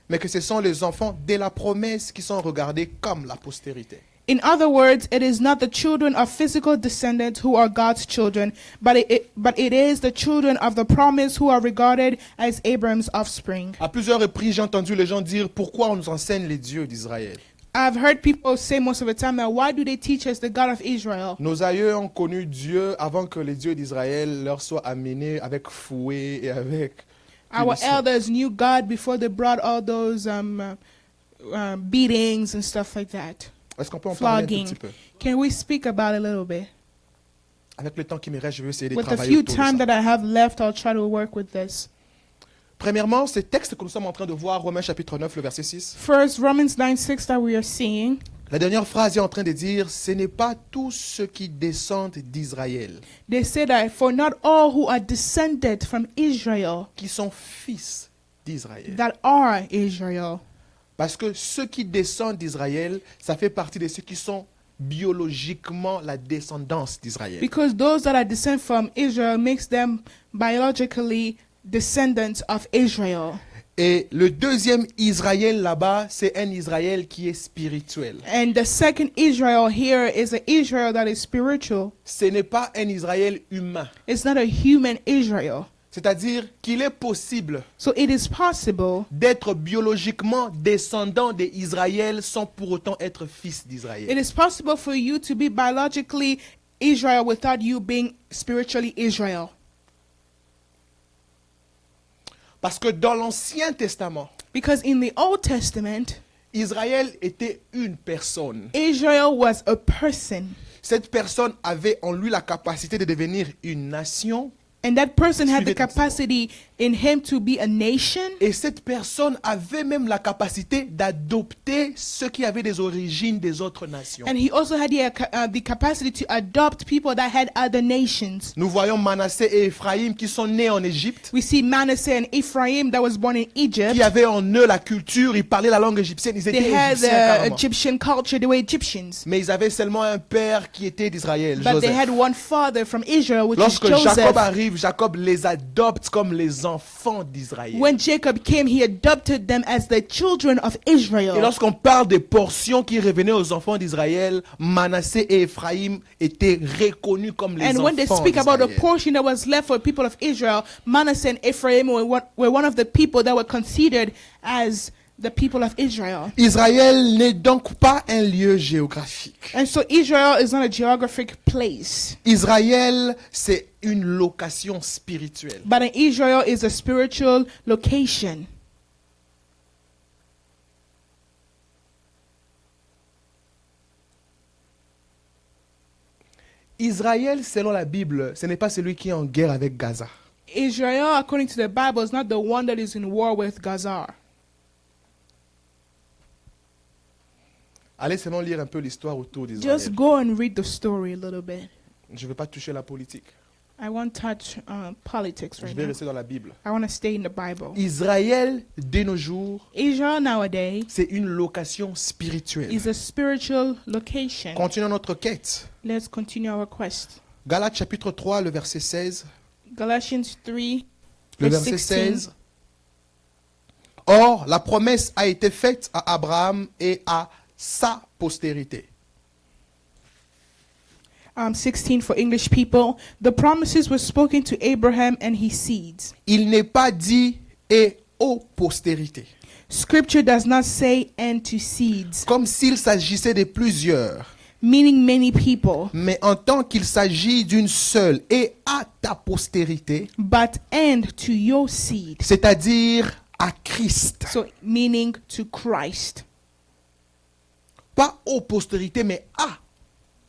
mais que ce sont les enfants de la promesse qui sont regardés comme la postérité. In other words, it is not the children of physical descendants who are God's children, but it is the children of the promise who are regarded as Abraham's offspring. À plusieurs reprises, j'ai entendu les gens dire pourquoi on nous enseigne les dieux d'Israël. I've heard people say most of the time that why do they teach us the God of Israel? Nos aïeux ont connu Dieu avant que les dieux d'Israël leur soient amenés avec fouet et avec... Our punition. elders knew God before they brought all those beatings and stuff like that. Est-ce qu'on peut en parler un Flogging. tout petit peu? Can we speak about it a little bit? Avec le temps qui me reste, je vais essayer de With the travailler few autour de time ça. that I have left, I'll try to work with this. Premièrement, ce texte que nous sommes en train de voir, Romains chapitre 9, le verset 6. First, Romans 9:6 that we are seeing. La dernière phrase est en train de dire, ce n'est pas tous ceux qui descendent d'Israël They say that for not all who are descended from Israel qui sont fils d'Israël. that are Israel. Parce que ceux qui descendent d'Israël, ça fait partie de ceux qui sont biologiquement la descendance d'Israël. Because those that are descent from Israel makes them biologically descendants of Israel. Et le deuxième Israël là-bas, c'est un Israël qui est spirituel. And the second Israel here is an Israel that is spiritual. Ce n'est pas un Israël humain. It's not a human Israel. C'est-à-dire qu'il est possible So it is possible d'être biologiquement descendant d'Israël sans pour autant être fils It d'Israël. is possible for you to be biologically Israel without you being spiritually Israel. Parce que dans l'Ancien Testament, Because in the Old Testament, Israël était une personne. Israel was a person. Cette personne avait en lui la capacité de devenir une nation. And that person had the Suivez ton capacity in him to be a nation. Et cette personne avait même la capacité d'adopter ceux qui avaient des origines des autres nations. And he also had the capacity to adopt people that had other nations. Nous voyons Manassé et Ephraïm qui sont nés en Égypte, We see Manasseh and Ephraim that was born in Egypt. qui avaient en eux la culture, ils parlaient la langue égyptienne, ils étaient They had égyptiens the carrément. Egyptian culture, they were Egyptians. Mais ils avaient seulement un père qui était d'Israël, But they Joseph. had one father from Israel, which Lorsque is Jacob Joseph. arrive, Jacob les adopte comme les enfants d'Israël. When Jacob came, he adopted them as the children of Et Israel. lorsqu'on parle des portions qui revenaient aux enfants d'Israël, Manassé et Ephraïm étaient reconnus comme les And when they enfants speak about the d'Israël. portion that was left for the people of Israel, Manasseh and Ephraim were one of the people that were considered as the people of Israel. Israël n'est donc pas un lieu géographique. And so Israel is not a geographic place, Israël, c'est une location spirituelle. but an Israel is a spiritual location. Israël, selon la Bible, ce n'est pas celui qui est en guerre avec Gaza. Israel, according to the Bible, is not the one that is in war with Gaza. Allez seulement lire un peu l'histoire autour Just d'Israël. go and read the story a little bit. Je ne vais pas toucher la politique. I won't touch politics Je right vais now. rester dans la Bible. I want to stay in the Bible. Israël, de nos jours, Israel nowadays c'est une location spirituelle. is a spiritual location. Continuons notre quête. Let's continue our quest. Galates chapitre 3, le verset 16. Galatians 3, Le verse verset 16. 16. Or, la promesse a été faite à Abraham et à sa postérité. 16 for English people. The promises were spoken to Abraham and his seeds. Il n'est pas dit et aux postérités, Scripture does not say and to seeds, comme s'il s'agissait de plusieurs, meaning many people, mais en tant qu'il s'agit d'une seule et à ta postérité, but and to your seed. c'est-à-dire à Christ. So meaning to Christ. Pas aux postérités, mais à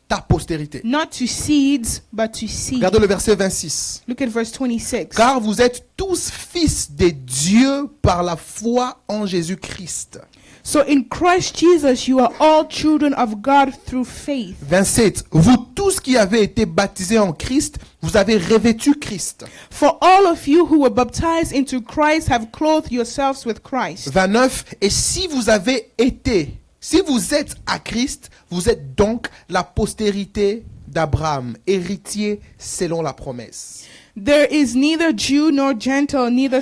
ta postérité. Not to seeds, but to seed. Regardez le verset 26. Look at verse 26. Car vous êtes tous fils de Dieu par la foi en Jésus-Christ. So in Christ Jesus, you are all children of God through faith. 27. Vous tous qui avez été baptisés en Christ, vous avez revêtu Christ. For all of you who were baptized into Christ have clothed yourselves with Christ. 29. Et si vous êtes à Christ, vous êtes donc la postérité d'Abraham, héritier selon la promesse. There is neither Jew nor Gentile, neither.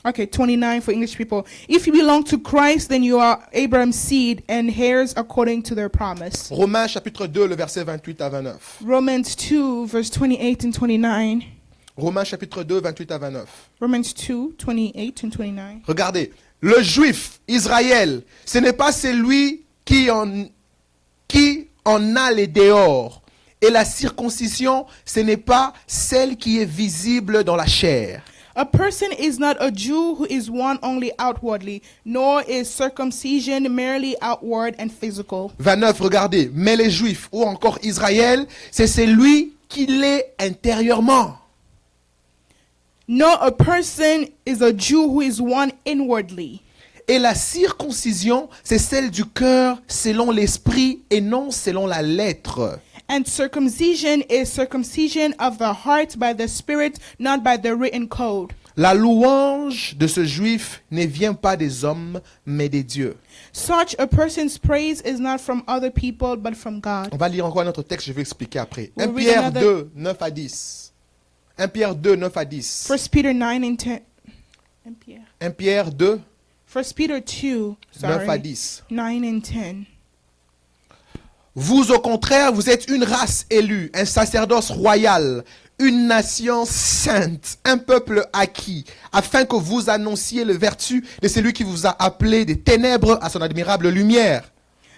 Okay, 29 for English people. If you belong to Christ, then you are Abraham's seed and heirs according to their promise. Romains chapitre 2, le verset 28 à 29. Romans 2, verse 28 and 29. Romains chapitre 2, 28 à 29. Romans 2, 28 and 29. Regardez, le juif, Israël, ce n'est pas celui qui en a les dehors. Et la circoncision, ce n'est pas celle qui est visible dans la chair. A person is not a Jew who is one only outwardly, nor is circumcision merely outward and physical. 29, regardez, mais les juifs ou encore Israël, c'est celui qui l'est intérieurement. No, a person is a Jew who is one inwardly. Et la circoncision, c'est celle du cœur selon l'esprit et non selon la lettre. And circumcision is circumcision of the heart by the Spirit, not by the written code. La louange de ce juif ne vient pas des hommes, mais des dieux. Such a person's praise is not from other people, but from God. On va lire encore un autre texte, je vais expliquer après. 1 We'll read Pierre another- 2, 9 à 10. 1 Pierre 2, 9 à 10. 1 Peter 9 and 10. 1 Pierre 2, 1 Peter 2, 9 à sorry, 10. 9 and 10. Vous, au contraire, vous êtes une race élue, un sacerdoce royal, une nation sainte, un peuple acquis, afin que vous annonciez les vertus de celui qui vous a appelé des ténèbres à son admirable lumière.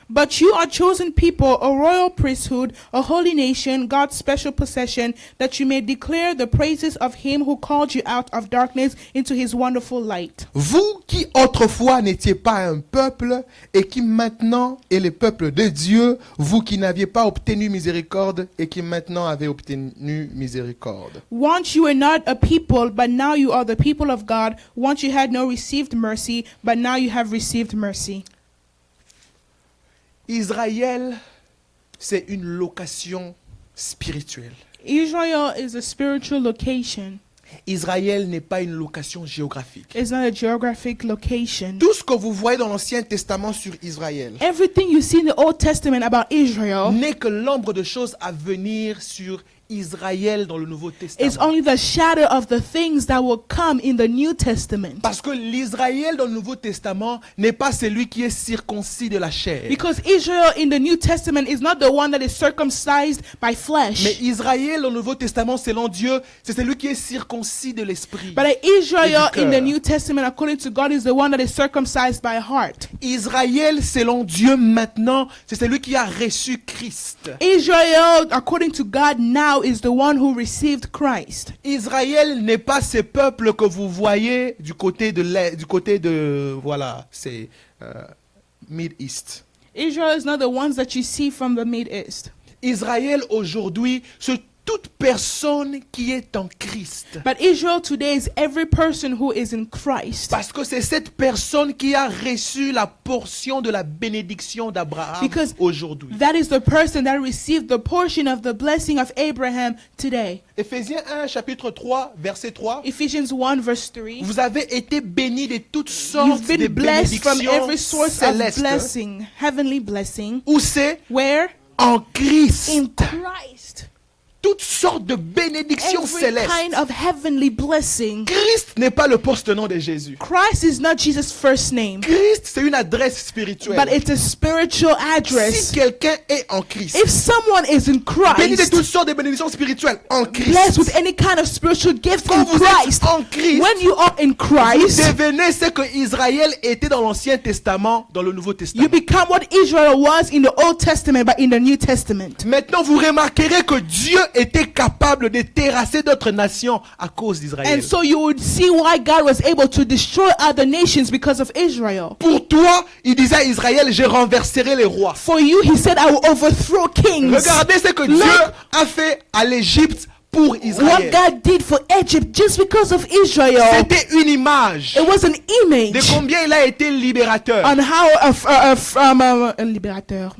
But you are chosen people, a royal priesthood, a holy nation, God's special possession, that you may declare the praises of him who called you out of darkness into his wonderful light. Vous qui autrefois n'étiez pas un peuple et qui maintenant est le peuple de Dieu, vous qui n'aviez pas obtenu miséricorde et qui maintenant avez obtenu miséricorde. Once you were not a people, but now you are the people of God. Once you had no received mercy, but now you have received mercy. Israël, c'est une location spirituelle. Israel is a spiritual location. Israël n'est pas une location géographique. It's not a geographic location. Tout ce que vous voyez dans l'Ancien Testament sur Israël Everything you see in the Old Testament about Israel n'est que l'ombre de choses à venir sur Israël dans le Nouveau is Testament. only the shadow of the things that will come in the New Testament. Parce que l'Israël dans le Nouveau Testament n'est pas celui qui est circoncis de la chair. Because Israel in the New Testament is not the one that is circumcised by Mais flesh. Israël dans le Nouveau Testament, selon Dieu, c'est celui qui est circoncis de l'esprit. But Israel Et du in the cœur. New Testament, according to God, is the one that is circumcised by heart. Israël, selon Dieu maintenant, c'est celui qui a reçu Christ. Israel, according to God, now is the one who received Christ. Israël n'est pas ce peuple que vous voyez du côté de l'est, du côté de, voilà, c'est Mid-East. Israel is not the ones that you see from the Mid East. Israël aujourd'hui, c'est toute personne qui est en Christ. But Israel today is every person who is in Christ. Parce que c'est cette personne qui a reçu la portion de la bénédiction d'Abraham Because aujourd'hui. that is the person that received the portion of the blessing of Abraham today. Éphésiens 1, chapitre 3, verset 3. Ephesians 1 verse 3. Vous avez été bénis de toutes sortes You've de been blessed from bénédictions every source of célestes. blessing, heavenly blessing. Où c'est Where? en Christ. In Christ. Toutes sortes de bénédictions Every célestes. kind of heavenly blessing. Christ n'est pas le poste-nom de Jésus. Christ is not Jesus' first name, Christ, c'est une adresse spirituelle. but it's a spiritual address. Si quelqu'un est en Christ, If someone is in béni de Christ, toutes sortes de bénédictions spirituelles en blessed Christ, with any kind of spiritual gift quand in vous Christ, êtes en Christ, when you are in vous Christ, devenez ce que Israël était dans l'Ancien Testament, dans le Nouveau you Testament. become what Israel was in the Old Testament, but in the New Testament. Maintenant, vous remarquerez que Dieu était capable de terrasser d'autres nations à cause d'Israël. And so you would see why God was able to destroy other nations because of Israel. Pour toi, il disait à Israël, je renverserai les rois. For you, he said, I will overthrow kings. Regardez ce que Look. Dieu a fait à l'Égypte pour What Israël. God did for Egypt just because of Israel. C'était une image It was an de image combien il a été libérateur. on how from a liberator,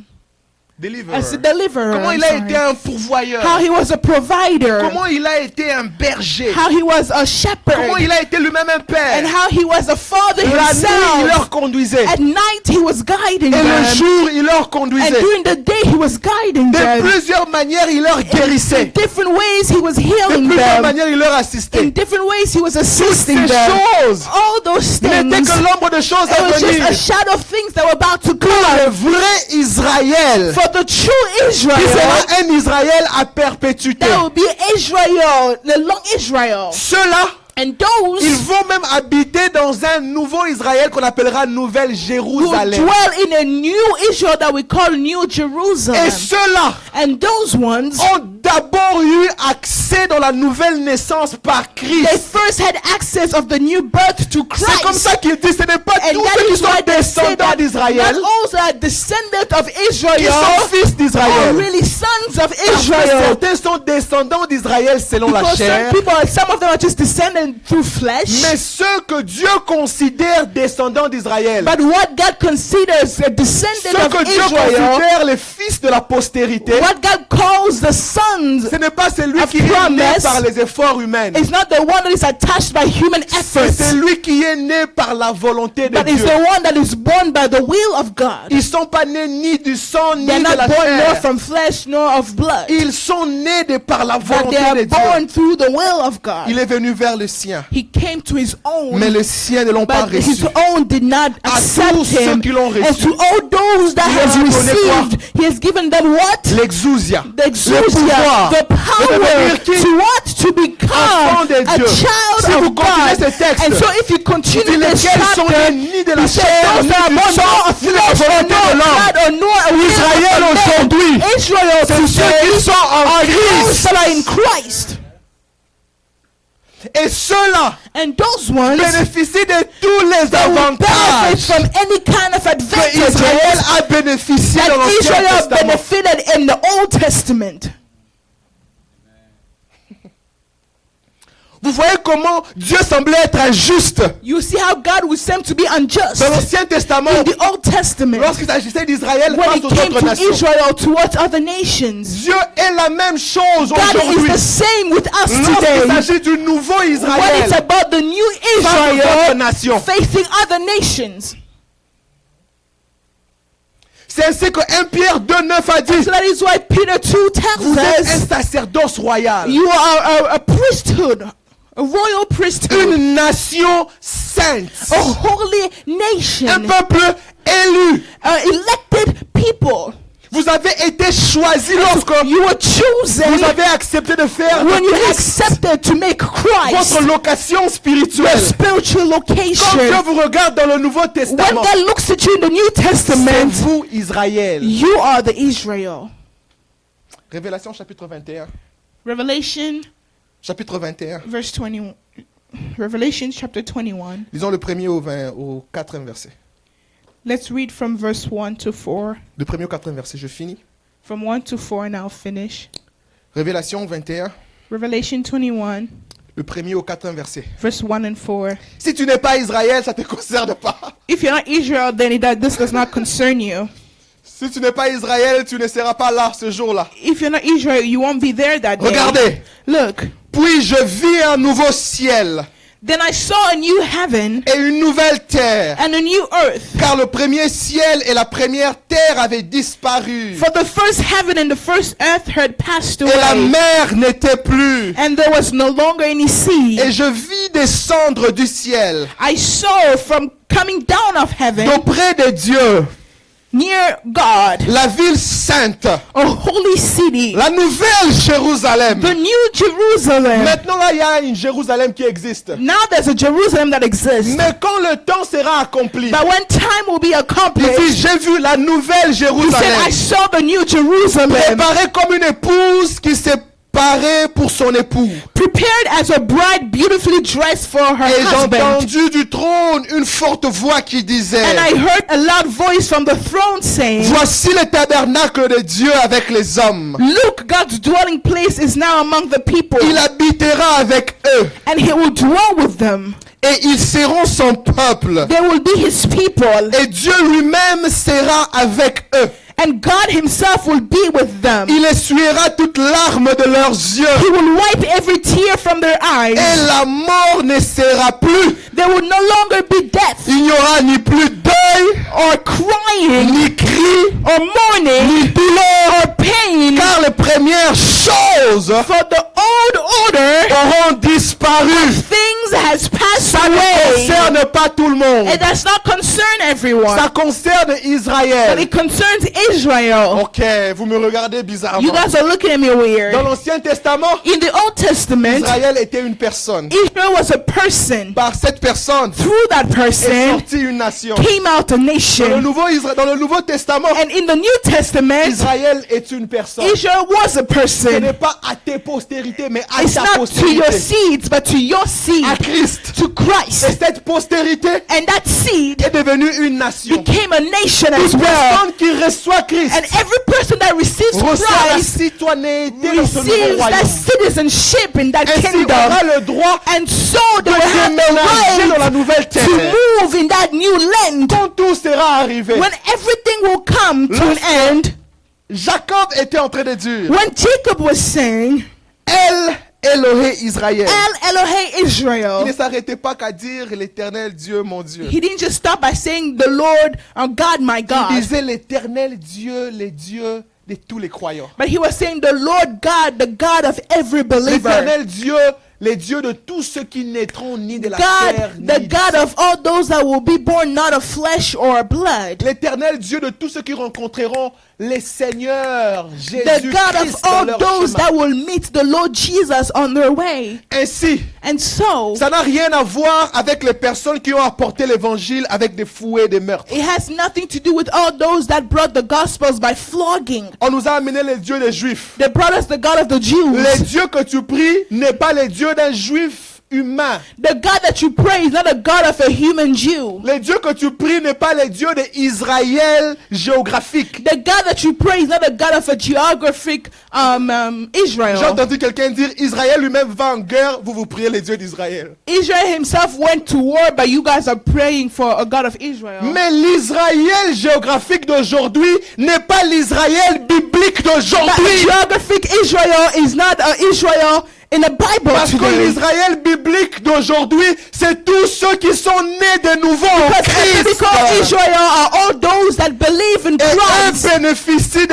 Deliverer. as a deliverer. Comment I'm il a sorry. été un pourvoyeur. How he was a provider. Comment il a été un berger. How he was a shepherd. Comment il a été lui-même un père. And how he was a father La nuit, il himself. leur conduisait. At night he was guiding Et le them. jour, il leur And conduisait. during the day he was guiding De them. plusieurs manières, il leur In guérissait. different ways he was De healing plusieurs them. manières, il leur In assistait. different ways he was Toutes assisting ces them. choses All those n'étaient things. que l'ombre de choses It à was just venir. a shadow of things that were about to Le come. vrai Israël, For the true qui Israel, sera un Israël à perpétuité. that will be Israel, the long Israel. Ceux-là, And ils those vont même habiter dans un nouveau Israël qu'on appellera Nouvelle who Jérusalem. dwell in a new Israel that we call New Jerusalem. Et ceux-là And those ones, ont d'abord eu accès dans la nouvelle naissance par they Christ. first had access of the new birth to C'est comme Christ. ça qu'il dit, ce n'est pas And tous that ceux qui is sont why they say descendants that d'Israël not all are descendants of qui Israel sont fils are d'Israël. really sons of Parce que Israel. certains sont descendants d'Israël selon la Because chair. some of them are just descendants through flesh. Mais ceux que Dieu considère descendants d'Israël, But what God considers a descendant ceux of que Dieu Israel, considère les fils fils de la postérité, What God calls the sons ce n'est pas celui of qui est né promise par les efforts humains. is not the one that is attached by human C'est efforts, celui qui est né par la volonté de but is Dieu. the one that is born by the will of God. Ils sont pas nés ni du sang ni They're de not la born nor chair. from flesh nor of blood, Ils sont nés de par la but they volonté are de Dieu. born through the will of God. Il est venu vers le sien, He came to his own, mais les siens ne l'ont pas but his reçu. own did not À accept tous ceux him. qui l'ont And reçu, to all those that il has leur a donné received, he has given them what? l'exousia, The le exousia, pouvoir the de power devenir qui? to what? To become Enfant de a Dieu. child Si vous of continuez God. ce texte, And so if you continue dit this lesquels sont chapter, nés ni de la he said chair, those ni that are du born sang, nor of ni de la flesh or volonté nor de of l'homme. blood or nor a will Israël of man. aujourd'hui, Israel c'est ceux qui today sont en are those Christ. that are in Christ. Et ceux-là And those ones bénéficient de tous les that will benefit avantages from any kind of que Israël advantages a bénéficié dans that l'Ancien Israel Testament. benefited in the Old Testament. Vous voyez comment Dieu semblait être injuste You see how God would seem to be unjust dans l'Ancien Testament in the Old Testament lorsqu'il s'agissait d'Israël when face it aux came autres to nations. Israel towards other nations. Dieu est la même chose God is aujourd'hui the same with us lorsqu'il today. s'agit du nouveau When it's Israël about the new face aux autres Israel nations. facing other nations. C'est ainsi que 1 Pierre 2:9 a dit, So that is why Peter 2 vous tells êtes un us sacerdoce royal, you are a priesthood, a royal priesthood, une nation sainte, a holy nation, un peuple élu. elected people. Vous avez été choisis lorsque You were chosen vous avez accepté de faire de when you Christ accepted to make Christ votre location your spirituelle. spiritual Quand Dieu location. vous regarde dans le Nouveau When Testament, God looks at you in the New c'est Testament, vous Israël. you are the Israel. Révélation chapitre 21. Revelation Chapitre 21. verse 21. Revelation chapter 21. Lisons le premier au 4e verset. Let's read from verse 1 to 4. Le premier au 4e verset, je finis. From 1 to 4 and I'll finish. Révélation 21, Revelation 21, le premier au 4e verset. verse 1 and 4. Si tu n'es pas Israël, ça ne te concerne pas. If you're not Israel, then this does not concern you. Si tu n'es pas Israël, tu ne seras pas là ce jour-là. If you're not Israel, you won't be there that day. Regardez. Look, Puis je vis un nouveau ciel then I saw a new heaven et une nouvelle terre. and a new earth. Car le premier ciel et la première terre avaient disparu. For the first heaven and the first earth had passed Et la away, mer n'était plus. and there was no longer any sea. Et je vis descendre du ciel, I saw from coming down of heaven d'auprès de Dieu, near God, la ville sainte, a holy city, la nouvelle Jérusalem. the new Jerusalem. Maintenant là, il y a une Jérusalem qui existe. Now there's a Jerusalem that exists. Mais quand le temps sera accompli, But when time will be il dit, accomplished, j'ai vu la nouvelle he said, Jérusalem, I saw the new Jerusalem, préparée comme une épouse qui s'est parée pour son époux. prepared as a bride beautifully dressed for her Et j'ai husband. entendu du trône une forte voix qui disait, And I heard a loud voice from the throne saying, voici le tabernacle de Dieu avec les hommes. look, God's dwelling place is now among the people, Il habitera avec eux and he will dwell with them. et ils seront son peuple. They will be his people, Et Dieu lui-même sera avec eux. and God himself will be with them. Il essuiera toute larme de leurs yeux. He will wipe every tear from their Et eyes. la mort ne sera plus. There will no longer be death, Il n'y aura ni plus deuil, or crying, ni cri, or mourning, ni douleur. or pain, Car les premières choses for the old order auront disparu. things has passed Ça ne away. concerne pas tout le monde. It does not concern everyone, Ça concerne but Israël. it concerns Israel. Ok, vous me regardez You bizarrement. guys are looking at me Dans weird. l'Ancien Testament, In the Old Testament, Israël était une personne. Israel was a person. Par cette personne Through that est person sortie une nation. came out a Dans le nation. Nouveau Testament, And in the New Testament, Israël est une personne. Israel was a Ce person. n'est pas à tes postérités, mais à It's ta not to your postérité. seeds, but to your seed, À Christ. to Et Christ. cette postérité And that seed est devenue une nation. became a nation as Toute well. personne qui reçoit Christ And every person that receives reçoit la Christ citoyenneté dans ce nouveau receives that royaume. citizenship in that Ainsi kingdom. aura le droit And so they de will have déménager dans the la right nouvelle terre. to move in that new land. Quand tout sera arrivé, When everything will come to an end, Jacob était en train de dire, when Jacob was saying, El Elohé Israël. El Elohe Il ne Israel, s'arrêtait pas qu'à dire l'Éternel Dieu, mon Dieu. he didn't just stop by saying the Lord, God, my Il God, disait l'Éternel Dieu, les dieux de tous les croyants. but he was saying the Lord God, the God of every believer. L'Éternel Dieu, les dieux de tous ceux qui naîtront ni de la terre, God, ni the du God of all those that will be born not of flesh or blood. L'Éternel Dieu de tous ceux qui rencontreront les seigneurs The God of Jésus-Christ dans all leur those chemin. that will meet the Lord Jesus on their way. Ainsi, And so, ça n'a rien à voir avec les personnes qui ont apporté l'évangile avec des fouets et des meurtres. it has nothing to do with all those that brought the gospels by flogging. On nous a amené les dieux des Juifs. They brought us the God of the Les Jews. dieux que tu pries n'est pas les dieux d'un Juif humain. The God that you pray is not a God of a human Jew. Les dieux que tu pries n'est pas les dieux d'Israël géographique. The God that you pray is not a God of a geographic J'ai Israel. entendu quelqu'un dire Israël lui-même va en guerre, vous vous priez les dieux d'Israël. Israel himself went to war, but you guys are praying for a God of Israel. Mais l'Israël géographique d'aujourd'hui n'est pas l'Israël biblique That d'aujourd'hui. geographic Israel is not Israel in the Bible Parce que today. l'Israël biblique d'aujourd'hui, c'est tous ceux qui sont nés de nouveau en Because Christ. biblical Israel are all those that believe in Et eux Christ. bénéficient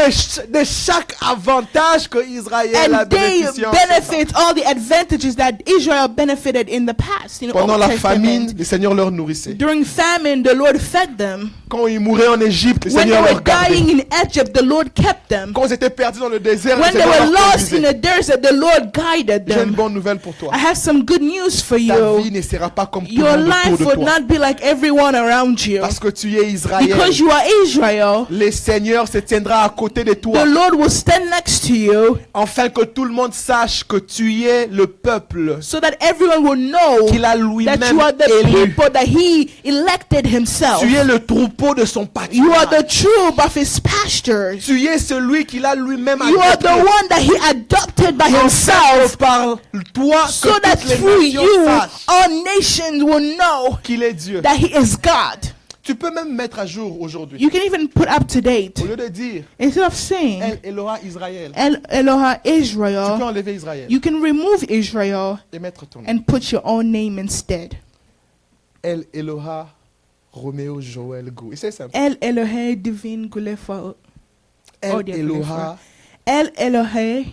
de chaque avantage que Israël a And they bénéficié en ce temps. benefit all the advantages that Israel benefited in the past. In the Pendant Old la Testament. famine, le Seigneur leur nourrissait. During famine, the Lord fed them. Quand ils mouraient en Égypte, le When they Seigneur were leur gardait. dying in Egypt, the Lord kept them. Quand ils étaient perdus dans le désert, le When they Seigneur were leur lost in conduisait. the desert, the Lord guided J'ai une them. bonne nouvelle pour toi. I have some good news for Ta you. vie ne sera pas comme tout Your le monde life autour de would toi. not be like everyone around you. Parce que tu es Israël. Because you are Israel, Le Seigneur se tiendra à côté de toi. the Lord will stand next to you Afin que tout le monde sache que tu es le peuple so that everyone will know qu'il a that lui-même you are the élu. people that he elected himself. Tu es le troupeau de son You are the pâturage. troop of his pastures. Tu es celui qu'il a lui-même You are the adopté. one that he adopted by Afin himself, que par toi, so que that toutes les through nations you, sachent all nations will know qu'il est Dieu. that he is God. Tu peux même mettre à jour aujourd'hui. You can even put up to date. Au lieu de dire Instead of saying El Eloha Israël, El Eloha tu peux Israel, enlever Israël you can remove Israel et mettre ton nom. and put your own name instead. El Eloha Roméo Joël Gou. Et c'est simple. El Elohe Divine Gulefa. El dear Eloha El Elohe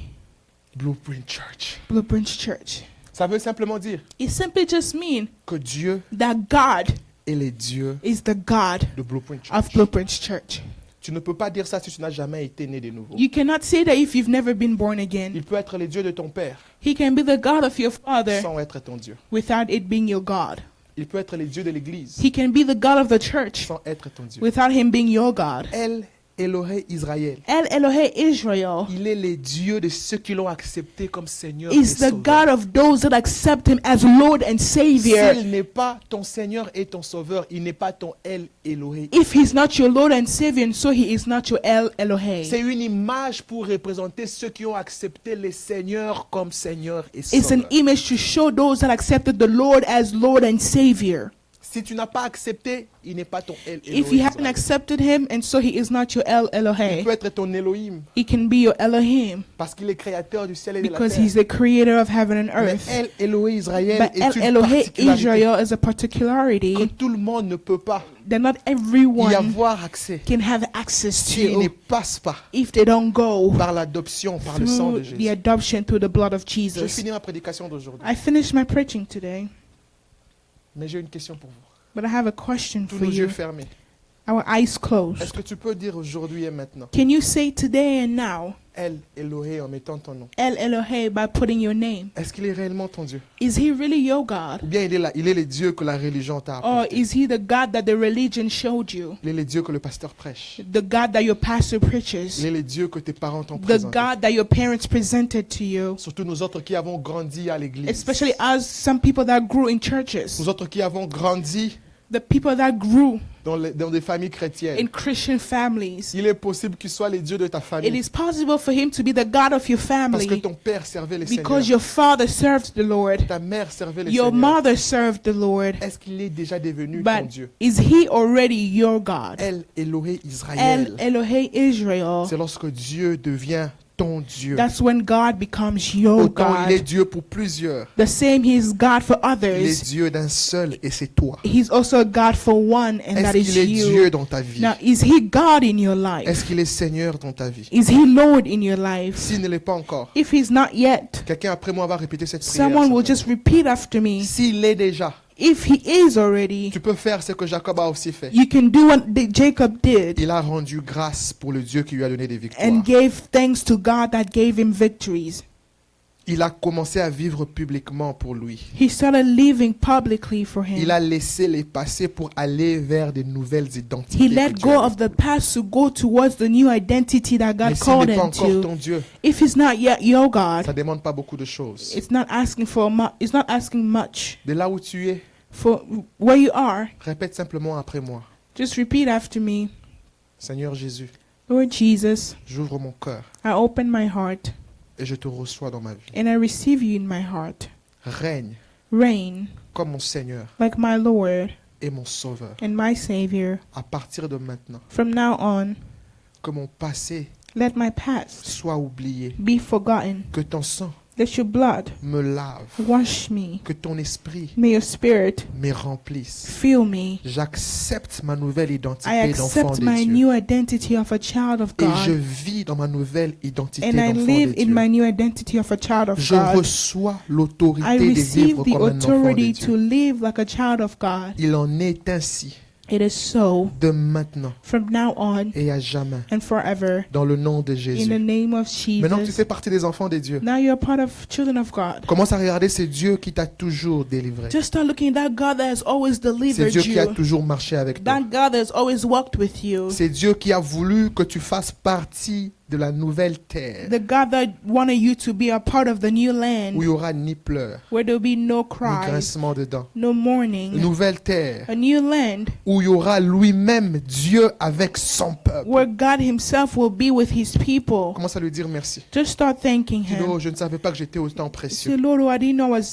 Blueprint Church. Blueprint Church. Ça veut simplement dire It simply just means que Dieu that God est le Dieu is the God de Blueprint Church. of Blueprint Church. Tu ne peux pas dire ça si tu n'as jamais été né de nouveau. You cannot say that if you've never been born again. Il peut être le Dieu de ton père He can be the God of your father sans être ton Dieu. without it being your God. Il peut être le Dieu de l'église He can be the God of the church sans être ton Dieu. without him being your God. El Elohé Israël. El Elohe Israel Il est le Dieu de ceux qui l'ont accepté comme Seigneur et is the Sauveur. God of those that accept him as Lord and Savior. S'il n'est pas ton Seigneur et ton Sauveur, il n'est pas ton El Elohé. If he's not your Lord and Savior, and so he is not your El Elohe. C'est une image pour représenter ceux qui ont accepté le Seigneur comme Seigneur et It's an Sauveur. image to show those that accepted the Lord as Lord and Savior. Si tu n'as pas accepté, il n'est pas ton El If you Elohé. haven't Israël. accepted him, and so he is not your El Il Elohe, peut être ton Elohim he can be your Elohim parce qu'il est créateur du ciel et de la because terre. he's the creator of heaven and Mais earth. El Elohé Israël But est El une Elohe particularité Israel is a que particularity tout le monde ne peut pas that not y everyone avoir accès can have access s'il ne to passe pas if they don't go par l'adoption, par le sang de through the Jésus. adoption through the blood of Je Jesus. finis ma prédication d'aujourd'hui, I finished my preaching today, mais j'ai une question pour vous. but I have a question Tous for nos yeux you. fermés. Our eyes Est-ce closed. que tu peux dire aujourd'hui et maintenant Can you say today and now, El Elohé en mettant ton nom? El Elohe, by putting your name? Est-ce qu'il est réellement ton Dieu? Is he really your God? Ou bien il est le Dieu que la religion t'a Or apporté? is he the God that the religion showed you? Il est le Dieu que le pasteur prêche? The God that your pastor Il preaches? est le Dieu que tes parents t'ont The présenté? God that your parents presented to you? Surtout nous autres qui avons grandi à l'église. Especially as some people that grew in churches. Nous autres qui avons grandi The people that grew dans des familles chrétiennes. in Christian families. Il est possible qu'il soit le Dieu de ta It famille. is possible for him to be the God of your Parce que family ton père servait le because Seigneur. your father served the Lord. Ta mère servait le Your Seigneur. mother served the Lord. Est-ce qu'il est déjà devenu ton But Dieu? is he already your God? El Elohé El Israël. Elohe Israel. C'est lorsque Dieu devient ton Dieu. That's when God becomes your Autant il est God. Dieu pour plusieurs. The same he is God for Il others. est Dieu d'un seul et c'est toi. He's also a God for one, and that Est-ce is qu'il est Dieu you. dans ta vie? Now, is he God in your life? Est-ce qu'il est Seigneur dans ta vie? Is he Lord in your life? S'il ne l'est pas encore, If he's not yet, quelqu'un après moi va répéter cette prière. someone will simplement. just repeat after me. S'il l'est déjà, If he is already, tu peux faire ce que Jacob a aussi fait. you can do what Jacob did Il a rendu grâce pour le Dieu qui lui a donné des victoires. and gave thanks to God that gave him victories. Il a commencé à vivre publiquement pour lui. He started living publicly for Il him. a laissé les passés pour aller vers de nouvelles identités. He que let Dieu go a of the past to go towards the new identity that Mais God s'il called n'est pas him encore to. ton Dieu, If he's not yet your ça God, demande pas beaucoup de choses. it's not asking for it's not asking much. De là où tu es, For where you are, répète simplement après moi. just repeat after me. Seigneur Jésus, Lord Jesus, j'ouvre mon cœur I open my heart et je te reçois dans ma vie. and I receive you in my heart. Règne Reign comme mon Seigneur like my Lord et mon Sauveur. and my Savior. À partir de maintenant, From now on, que mon passé let my past soit oublié. be forgotten. Que ton sang Let your blood me lave. wash me. Que ton esprit May your spirit me remplisse. fill me. J'accepte ma nouvelle I identité d'enfant accept de my Dieu. new identity of a child of Et je God. vis dans ma nouvelle identité And I d'enfant live de in my Dieu. new identity of a child of Je God. reçois I l'autorité de receive vivre the comme un enfant de authority to Dieu. live like a child of God. Il en est ainsi It is so de maintenant from now on et à jamais. and forever. Dans le nom de In the Jésus. name of Maintenant que tu Jesus. fais partie des enfants de Dieu, Now you're part of children of God. commence à regarder ce Dieu qui t'a toujours délivré. Just start looking at that God that has always C'est delivered Dieu qui a you. toujours marché avec toi. That God that has always walked with you. C'est Dieu qui a voulu que tu fasses partie de la nouvelle terre The God that wanted you to be a part of the new où il land n'y aura ni pleurs, where there'll be no ni cries, grincement de dents. no mourning. Nouvelle terre A new land où il y aura lui-même Dieu avec son peuple. where God himself will be with his people. Commence à lui dire merci. Just start thanking Dis, him. oh, je ne savais pas que j'étais autant Say, précieux. Lord, I didn't know I was